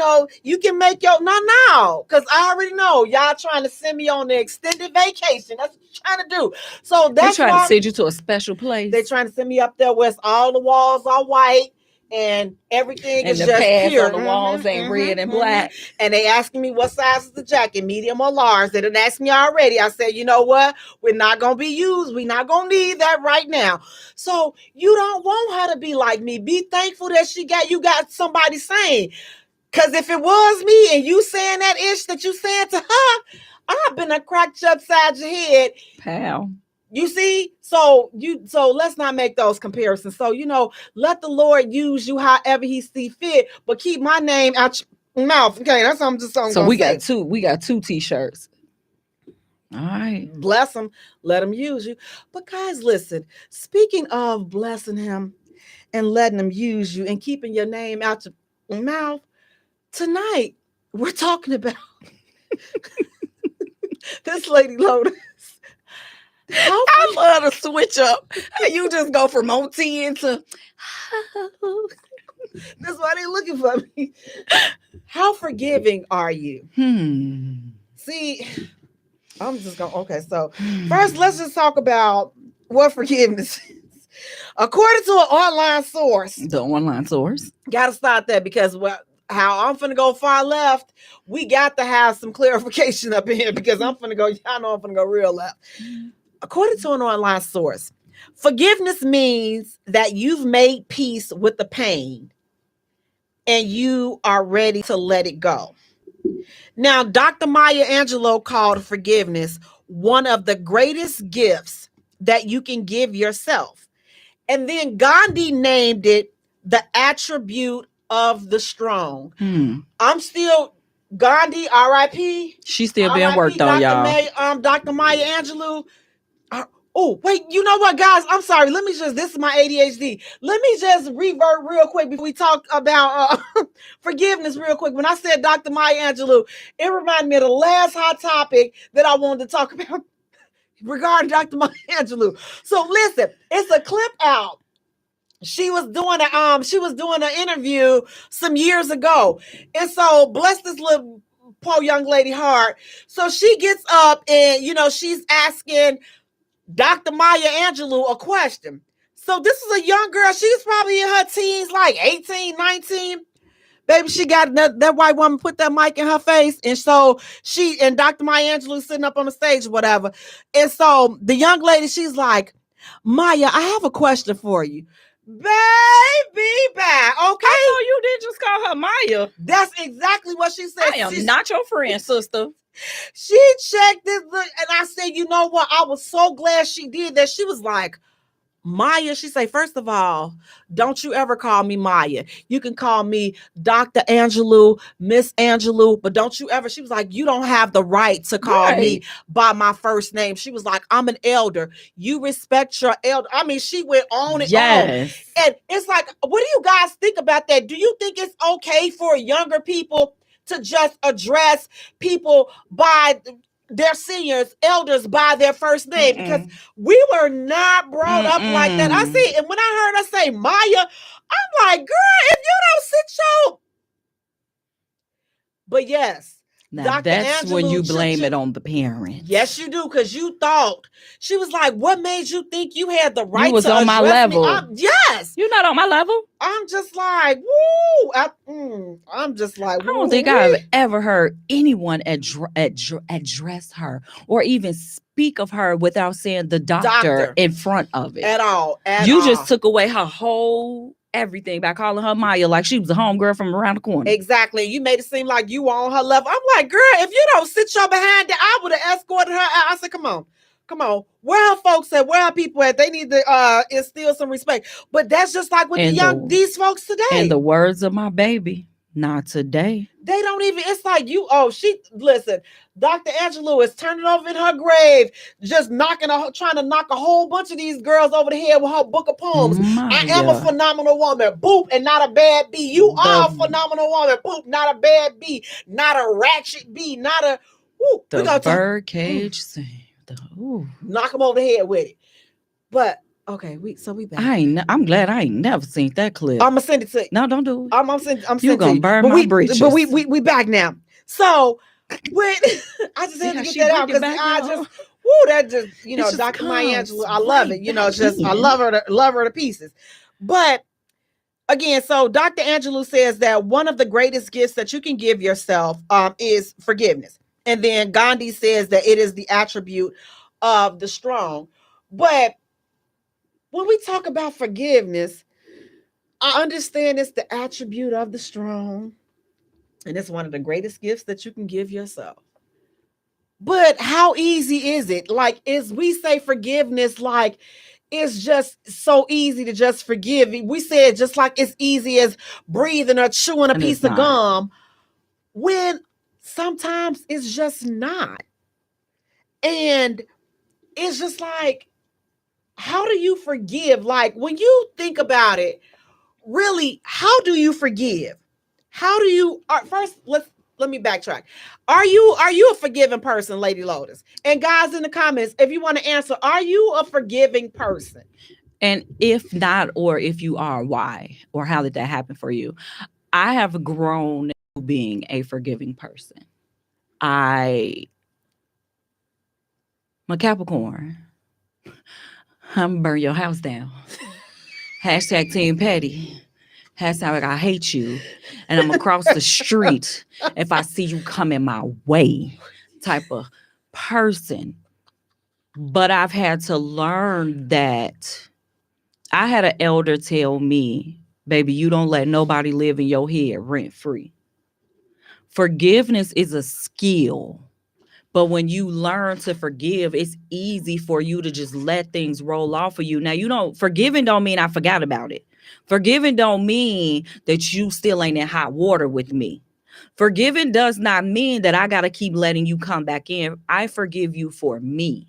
Speaker 2: can make your no, because I already know y'all trying to send me on the extended vacation. That's what you're trying to do. So that's
Speaker 4: they're trying to send you to a special place.
Speaker 2: They're trying to send me up there where all the walls are white. And everything is just pure.
Speaker 4: On the walls ain't red and black.
Speaker 2: And they asking me what size is the jacket, medium or large. They done asked me already. I said, you know what? We're not going to be used. We're not going to need that right now. So you don't want her to be like me. Be thankful that you got somebody saying. Because if it was me and you saying that ish that you saying to her, I've been a cracked upside your head.
Speaker 4: Pal.
Speaker 2: You see, so let's not make those comparisons. So, let the Lord use you however he see fit, but keep my name out your mouth. Okay, that's what I'm just saying.
Speaker 4: So we got two t-shirts. All right.
Speaker 2: Bless him. Let him use you. But guys, listen, speaking of blessing him and letting them use you and keeping your name out your mouth. Tonight, we're talking about this lady Lotus.
Speaker 4: I love to switch up. You just go from OTN to
Speaker 2: that's why they looking for me. How forgiving are you? See, I'm just going, okay, so first let's just talk about what forgiveness is. According to an online source.
Speaker 4: The online source.
Speaker 2: Gotta start that because how I'm finna go far left, we got to have some clarification up in here because I'm finna go, y'all know I'm finna go real left. According to an online source, forgiveness means that you've made peace with the pain and you are ready to let it go. Now, Dr. Maya Angelou called forgiveness one of the greatest gifts that you can give yourself. And then Gandhi named it the attribute of the strong. I'm still Gandhi, R.I.P.
Speaker 4: She's still being worked on,
Speaker 2: y'all. Dr. Maya Angelou. Oh, wait, you know what, guys? I'm sorry. This is my ADHD. Let me just revert real quick before we talk about forgiveness real quick. When I said Dr. Maya Angelou, it reminded me of the last hot topic that I wanted to talk about regarding Dr. Maya Angelou. So listen, it's a clip out. She was doing an interview some years ago. And so bless this little poor young lady heart. So she gets up and, she's asking Dr. Maya Angelou a question. So this is a young girl. She's probably in her teens, like 18, 19. Baby, she got that white woman put that mic in her face. And so Dr. Maya Angelou sitting up on the stage or whatever. And so the young lady, she's like, Maya, I have a question for you. Baby, back. Okay.
Speaker 4: I know you didn't just call her Maya.
Speaker 2: That's exactly what she said.
Speaker 4: I am not your friend, sister.
Speaker 2: She checked this look, and I said, you know what? I was so glad she did that. She was like, Maya, she said, first of all, don't you ever call me Maya. You can call me Dr. Angelou, Miss Angelou, but don't you ever. She was like, you don't have the right to call me by my first name. She was like, I'm an elder. You respect your elder. I mean, she went on and on. And it's like, what do you guys think about that? Do you think it's okay for younger people to just address people by their seniors, elders by their first name? Because we were not brought up like that. I see, and when I heard her say Maya, I'm like, girl, if you don't sit your... But yes,
Speaker 4: now
Speaker 2: Dr.
Speaker 4: that's
Speaker 2: Angelou,
Speaker 4: when you blame it on the parents.
Speaker 2: Yes, you do, because you thought. She was like, what made you think you had the right to
Speaker 4: was on my level.
Speaker 2: Yes.
Speaker 4: You're not on my level.
Speaker 2: I'm just like, woo. I'm just like,
Speaker 4: I don't think I've ever heard anyone address her or even speak of her without saying the doctor in front of it.
Speaker 2: At all.
Speaker 4: You just took away her whole everything by calling her Maya like she was a homegirl from around the corner.
Speaker 2: Exactly. You made it seem like you were on her level. I'm like, girl, if you don't sit your behind there, I would have escorted her out. I said, come on. Where her folks at? Where her people at? They need to instill some respect. But that's just like with these folks today.
Speaker 4: In the words of my baby, not today.
Speaker 2: They don't even, it's like listen, Dr. Angelou is turning over in her grave, just trying to knock a whole bunch of these girls over the head with her book of poems. I am a phenomenal woman, boop, and not a bad B. You are a phenomenal woman, boop, not a bad B, not a ratchet B, not a, woo.
Speaker 4: The birdcage sing.
Speaker 2: Knock them over the head with it. But okay, we back.
Speaker 4: I'm glad I ain't never seen that clip.
Speaker 2: I'm gonna send it to you.
Speaker 4: No, don't do it.
Speaker 2: I'm sending
Speaker 4: you gonna burn my bridges.
Speaker 2: But we back now. So when I just had to get that out because that just Dr. Maya Angelou, I love it. I love her to pieces. But again, so Dr. Angelou says that one of the greatest gifts that you can give yourself is forgiveness. And then Gandhi says that it is the attribute of the strong. But when we talk about forgiveness, I understand it's the attribute of the strong. And it's one of the greatest gifts that you can give yourself. But how easy is it? Like, we say forgiveness, like it's just so easy to just forgive. We say it just like it's easy as breathing or chewing a piece of gum. When sometimes it's just not. And it's just like, how do you forgive? Like, when you think about it, really, how do you forgive? How do you first let me backtrack. Are you a forgiving person, Lady Lotus? And guys in the comments, if you want to answer, are you a forgiving person?
Speaker 4: And if not, or if you are, why? Or how did that happen for you? I have grown to being a forgiving person. I'm a Capricorn. I'm burn your house down. Hashtag Team Petty. Hashtag I hate you. And I'm across the street if I see you coming my way type of person. But I've had to learn that I had an elder tell me, baby, you don't let nobody live in your head rent free. Forgiveness is a skill. But when you learn to forgive, it's easy for you to just let things roll off of you. Now, forgiving don't mean I forgot about it. Forgiving don't mean that you still ain't in hot water with me. Forgiving does not mean that I got to keep letting you come back in. I forgive you for me.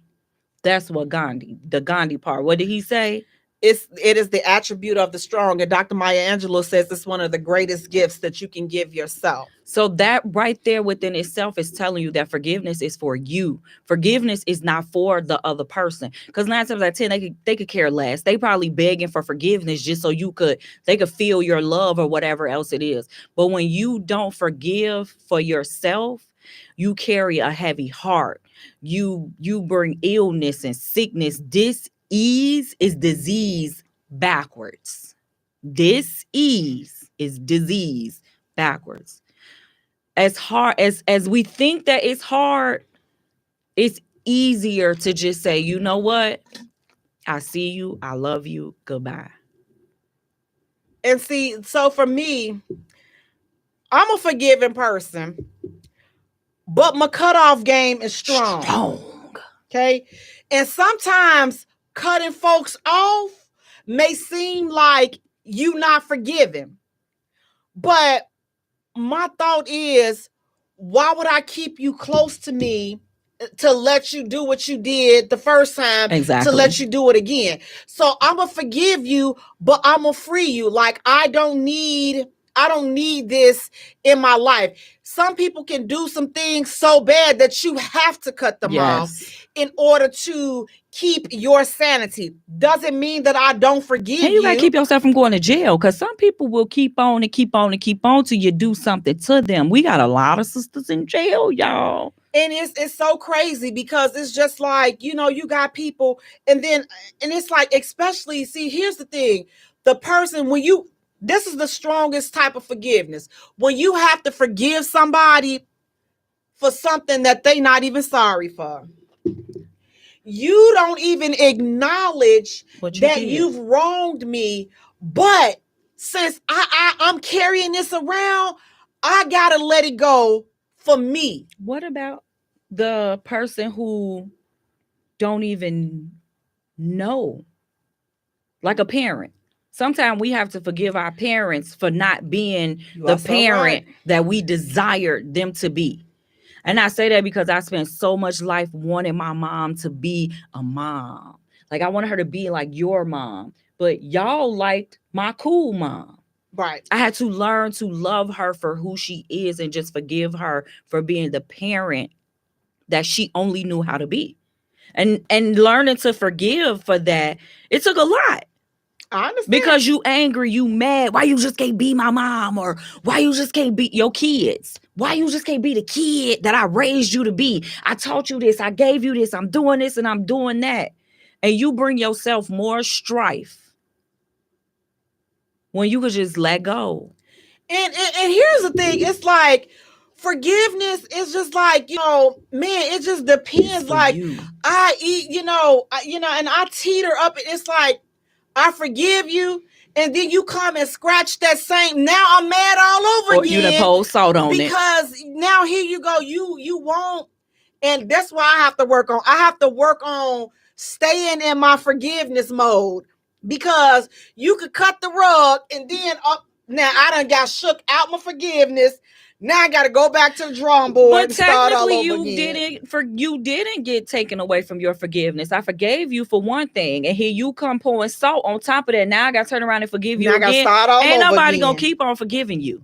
Speaker 4: That's what the Gandhi part. What did he say?
Speaker 2: It is the attribute of the strong. And Dr. Maya Angelou says it's one of the greatest gifts that you can give yourself.
Speaker 4: So that right there within itself is telling you that forgiveness is for you. Forgiveness is not for the other person. Because 9 times out of 10, they could care less. They probably begging for forgiveness just so they could feel your love or whatever else it is. But when you don't forgive for yourself, you carry a heavy heart. You bring illness and sickness. Dis-ease is disease backwards. Dis-ease is disease backwards. As hard as we think that it's hard, it's easier to just say, you know what? I see you. I love you. Goodbye.
Speaker 2: And see, so for me, I'm a forgiving person, but my cutoff game is strong. Okay. And sometimes cutting folks off may seem like you not forgiving. But my thought is, why would I keep you close to me to let you do what you did the first time,
Speaker 4: exactly,
Speaker 2: to let you do it again? So I'm going to forgive you, but I'm going to free you. Like, I don't need this in my life. Some people can do some things so bad that you have to cut them off in order to keep your sanity. Doesn't mean that I don't forgive you.
Speaker 4: And you got to keep yourself from going to jail, because some people will keep on and keep on and keep on till you do something to them. We got a lot of sisters in jail, y'all.
Speaker 2: And it's so crazy, because it's just like, you got people, and it's like, especially, see, here's the thing. The person, this is the strongest type of forgiveness. When you have to forgive somebody for something that they not even sorry for. You don't even acknowledge that you've wronged me. But since I'm carrying this around, I got to let it go for me.
Speaker 4: What about the person who don't even know? Like a parent. Sometimes we have to forgive our parents for not being the parent that we desired them to be. And I say that because I spent so much life wanting my mom to be a mom. Like, I wanted her to be like your mom. But y'all liked my cool mom.
Speaker 2: Right.
Speaker 4: I had to learn to love her for who she is and just forgive her for being the parent that she only knew how to be. And learning to forgive for that, it took a lot.
Speaker 2: I understand.
Speaker 4: Because you angry, you mad. Why you just can't be my mom? Or why you just can't be your kids? Why you just can't be the kid that I raised you to be? I taught you this. I gave you this. I'm doing this and I'm doing that. And you bring yourself more strife when you could just let go.
Speaker 2: And here's the thing. It's like, forgiveness is just like, man, it just depends. Like, you. I eat, and I teeter up. It's like, I forgive you, and then you come and scratch that same. Now I'm mad all over again.
Speaker 4: You done pour salt on it.
Speaker 2: Because now here you go. You won't. And that's why I have to work on. I have to work on staying in my forgiveness mode, because you could cut the rug and then now I done got shook out my forgiveness. Now I got to go back to the drawing board
Speaker 4: But
Speaker 2: and start all
Speaker 4: technically,
Speaker 2: over again.
Speaker 4: you didn't get taken away from your forgiveness. I forgave you for one thing, and here you come pouring salt on top of that. Now I got to turn around and forgive you
Speaker 2: Now I got to
Speaker 4: again.
Speaker 2: start all
Speaker 4: Ain't
Speaker 2: over
Speaker 4: nobody
Speaker 2: again.
Speaker 4: gonna keep on forgiving you.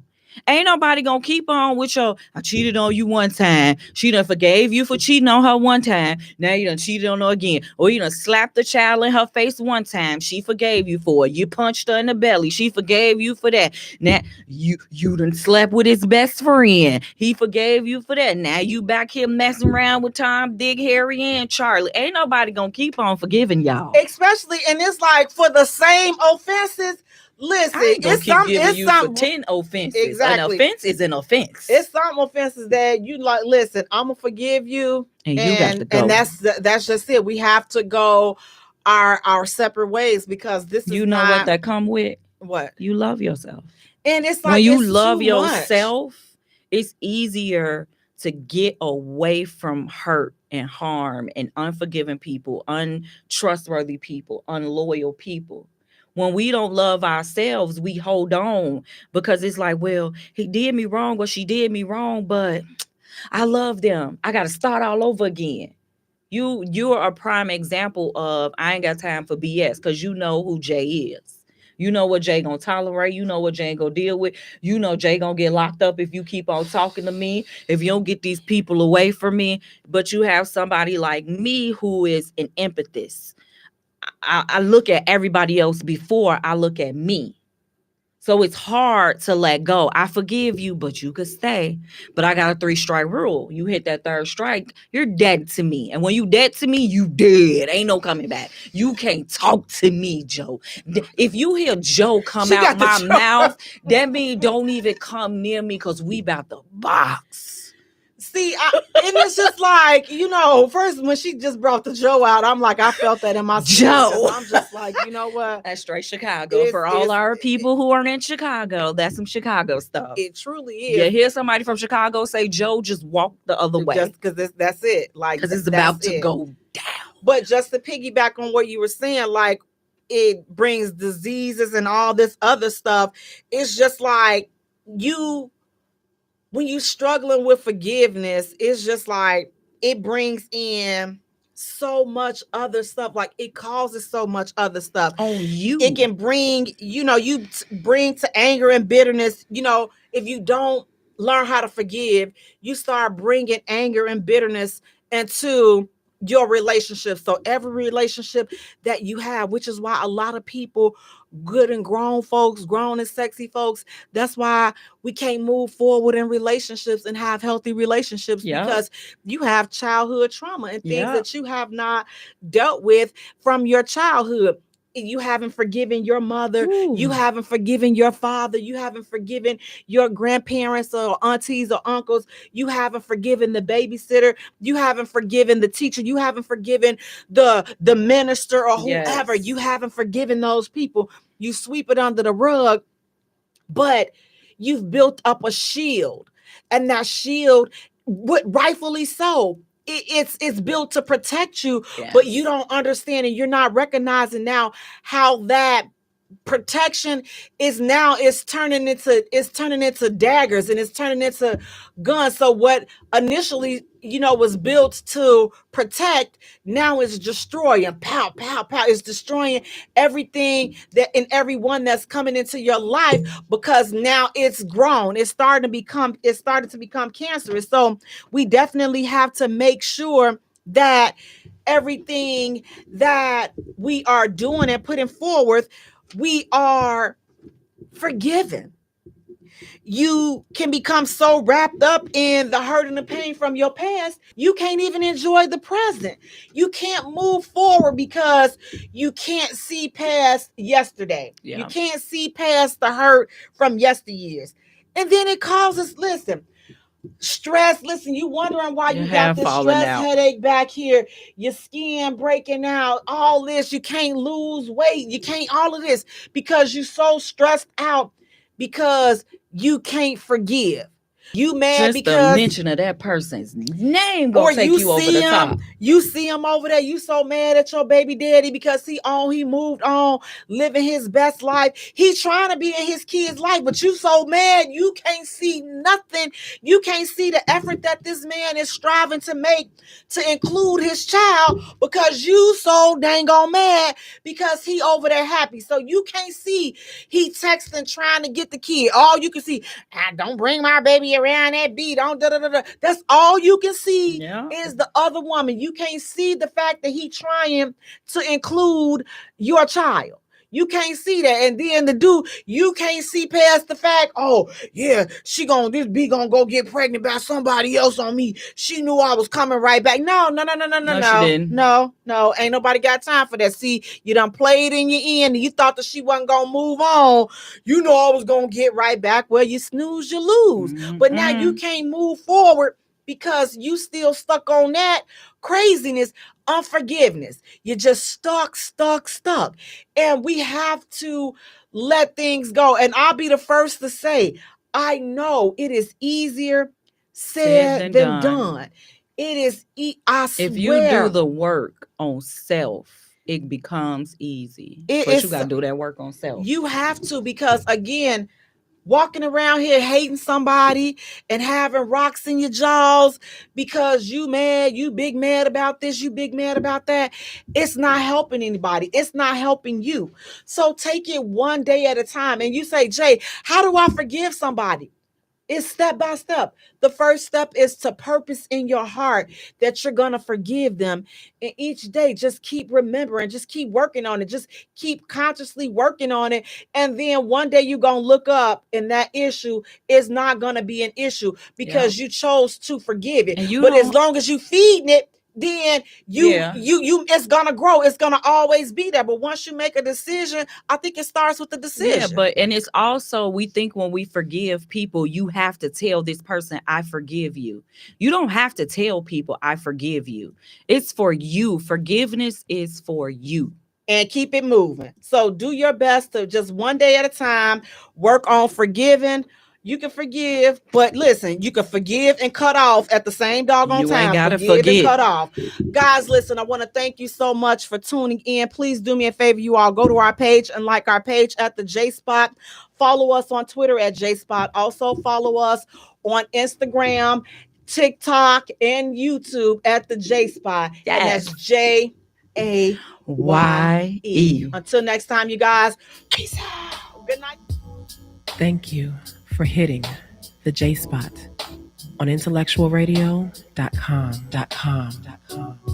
Speaker 4: Ain't nobody gonna keep on with your, I cheated on you one time. She done forgave you for cheating on her one time. Now you done cheated on her again. Or you done slapped the child in her face one time. She forgave you for it. You punched her in the belly. She forgave you for that. Now you done slept with his best friend. He forgave you for that. Now you back here messing around with Tom, Dick, Harry, and Charlie. Ain't nobody gonna keep on forgiving y'all.
Speaker 2: Especially, and it's like for the same offenses. Listen,
Speaker 4: I ain't gonna
Speaker 2: it's
Speaker 4: keep giving
Speaker 2: it's
Speaker 4: you
Speaker 2: some
Speaker 4: for 10 offenses.
Speaker 2: exactly.
Speaker 4: An offense is an offense.
Speaker 2: It's some offenses that you like. Listen, I'm gonna forgive you,
Speaker 4: and you got to go.
Speaker 2: and that's just it. We have to go our separate ways because this is
Speaker 4: you know
Speaker 2: not
Speaker 4: what that come with.
Speaker 2: what
Speaker 4: You love yourself,
Speaker 2: and it's like
Speaker 4: when you
Speaker 2: it's
Speaker 4: love
Speaker 2: too
Speaker 4: yourself,
Speaker 2: much.
Speaker 4: it's easier to get away from hurt and harm and unforgiving people, untrustworthy people, unloyal people. When we don't love ourselves, we hold on because it's like, well, he did me wrong or she did me wrong, but I love them. I got to start all over again. You're a prime example of I ain't got time for BS because you know who Jay is. You know what Jay gonna tolerate. You know what Jay ain't gonna deal with. You know Jay gonna get locked up if you keep on talking to me. If you don't get these people away from me. But you have somebody like me who is an empathist. I look at everybody else before I look at me. So it's hard to let go. I forgive you, but you could stay. But I got a 3-strike rule. You hit that 3rd strike, you're dead to me. And when you dead to me, you dead. Ain't no coming back. You can't talk to me, Joe. If you hear Joe come out my mouth, that means don't even come near me because we about to box.
Speaker 2: See, and it's just like, first when she just brought the Joe out, I'm like, I felt that in my spirit.
Speaker 4: Joe.
Speaker 2: I'm just like, you know what?
Speaker 4: That's straight Chicago. For all our people who aren't in Chicago, that's some Chicago stuff.
Speaker 2: It truly is.
Speaker 4: You hear somebody from Chicago say, Joe, just walk the other way.
Speaker 2: Just because that's it. Like,
Speaker 4: because it's about to go down.
Speaker 2: But just to piggyback on what you were saying, like, it brings diseases and all this other stuff. It's just like when you struggling with forgiveness, it's just like it brings in so much other stuff. Like it causes so much other stuff
Speaker 4: on you.
Speaker 2: It can bring, you bring to anger and bitterness. If you don't learn how to forgive, you start bringing anger and bitterness into your relationship. So every relationship that you have, which is why a lot of people, good and grown folks, grown and sexy folks, that's why we can't move forward in relationships and have healthy relationships because you have childhood trauma and things that you have not dealt with from your childhood. You haven't forgiven your mother. Ooh. You haven't forgiven your father. You haven't forgiven your grandparents or aunties or uncles. You haven't forgiven the babysitter. You haven't forgiven the teacher. You haven't forgiven the minister or whoever. Yes. You haven't forgiven those people. You sweep it under the rug, but you've built up a shield, and that shield, rightfully so, it's built to protect you, yes. But you don't understand, and you're not recognizing now how that protection is turning into daggers, and it's turning into guns. So what initially was built to protect, now it's destroying. Pow, pow, pow. It's destroying everything that and everyone that's coming into your life, because now it's grown. It's started to become cancerous. So we definitely have to make sure that everything that we are doing and putting forward, we are forgiven. You can become so wrapped up in the hurt and the pain from your past, you can't even enjoy the present. You can't move forward because you can't see past yesterday. Yeah. You can't see past the hurt from yesteryears. And then it causes, stress. You wondering why you got this stress headache back here, your skin breaking out, all this. You can't lose weight. You can't, all of this, because you're so stressed out because you can't forgive. You mad
Speaker 4: just
Speaker 2: because
Speaker 4: the mention of that person's name gonna take you over the top.
Speaker 2: You see him over there. You so mad at your baby daddy because he moved on, living his best life. He's trying to be in his kid's life, but you so mad you can't see nothing. You can't see the effort that this man is striving to make to include his child because you so dang on mad because he over there happy. So you can't see he texting trying to get the kid. All you can see, don't bring my baby around that beat. Don't da da da. That's all you can see is the other woman. You can't see the fact that he trying to include your child. You can't see that. And then the dude, you can't see past the fact, oh, yeah, this B gonna go get pregnant by somebody else on me. She knew I was coming right back. No.
Speaker 4: She didn't.
Speaker 2: No. Ain't nobody got time for that. See, you done played in your end and you thought that she wasn't gonna move on. You know I was gonna get right back. Well, you snooze, you lose. Mm-hmm. But now you can't move forward because you still stuck on that craziness, unforgiveness. You're just stuck. And we have to let things go. And I'll be the first to say, I know it is easier said than done. It is, I swear.
Speaker 4: If you do the work on self, it becomes easy. But you got to do that work on self.
Speaker 2: You have to, because again, walking around here hating somebody and having rocks in your jaws because you mad, you big mad about this, you big mad about that. It's not helping anybody. It's not helping you. So take it one day at a time. And you say, Jay, how do I forgive somebody? It's step by step. The first step is to purpose in your heart that you're going to forgive them. And each day, just keep remembering, just keep working on it. Just keep consciously working on it. And then one day you're going to look up and that issue is not going to be an issue because you chose to forgive it. But as long as you feeding it, then you it's gonna grow. It's gonna always be there. But once you make a decision, I think it starts with the decision.
Speaker 4: Yeah, and it's also, we think when we forgive people, you have to tell this person, I forgive you. You don't have to tell people, I forgive you. It's for you. Forgiveness is for you.
Speaker 2: And keep it moving. So do your best to just one day at a time work on forgiving. You can forgive, but listen, you can forgive and cut off at the same doggone time. You
Speaker 4: ain't gotta forget.
Speaker 2: And cut off. Guys, listen, I want to thank you so much for tuning in. Please do me a favor, you all go to our page and like our page at the J Spot. Follow us on Twitter at J Spot. Also follow us on Instagram, TikTok, and YouTube at the J Spot. Yes. And that's JAYE. Until next time, you guys. Peace out. Good night.
Speaker 1: Thank you for hitting the J Spot on IntellectualRadio.com.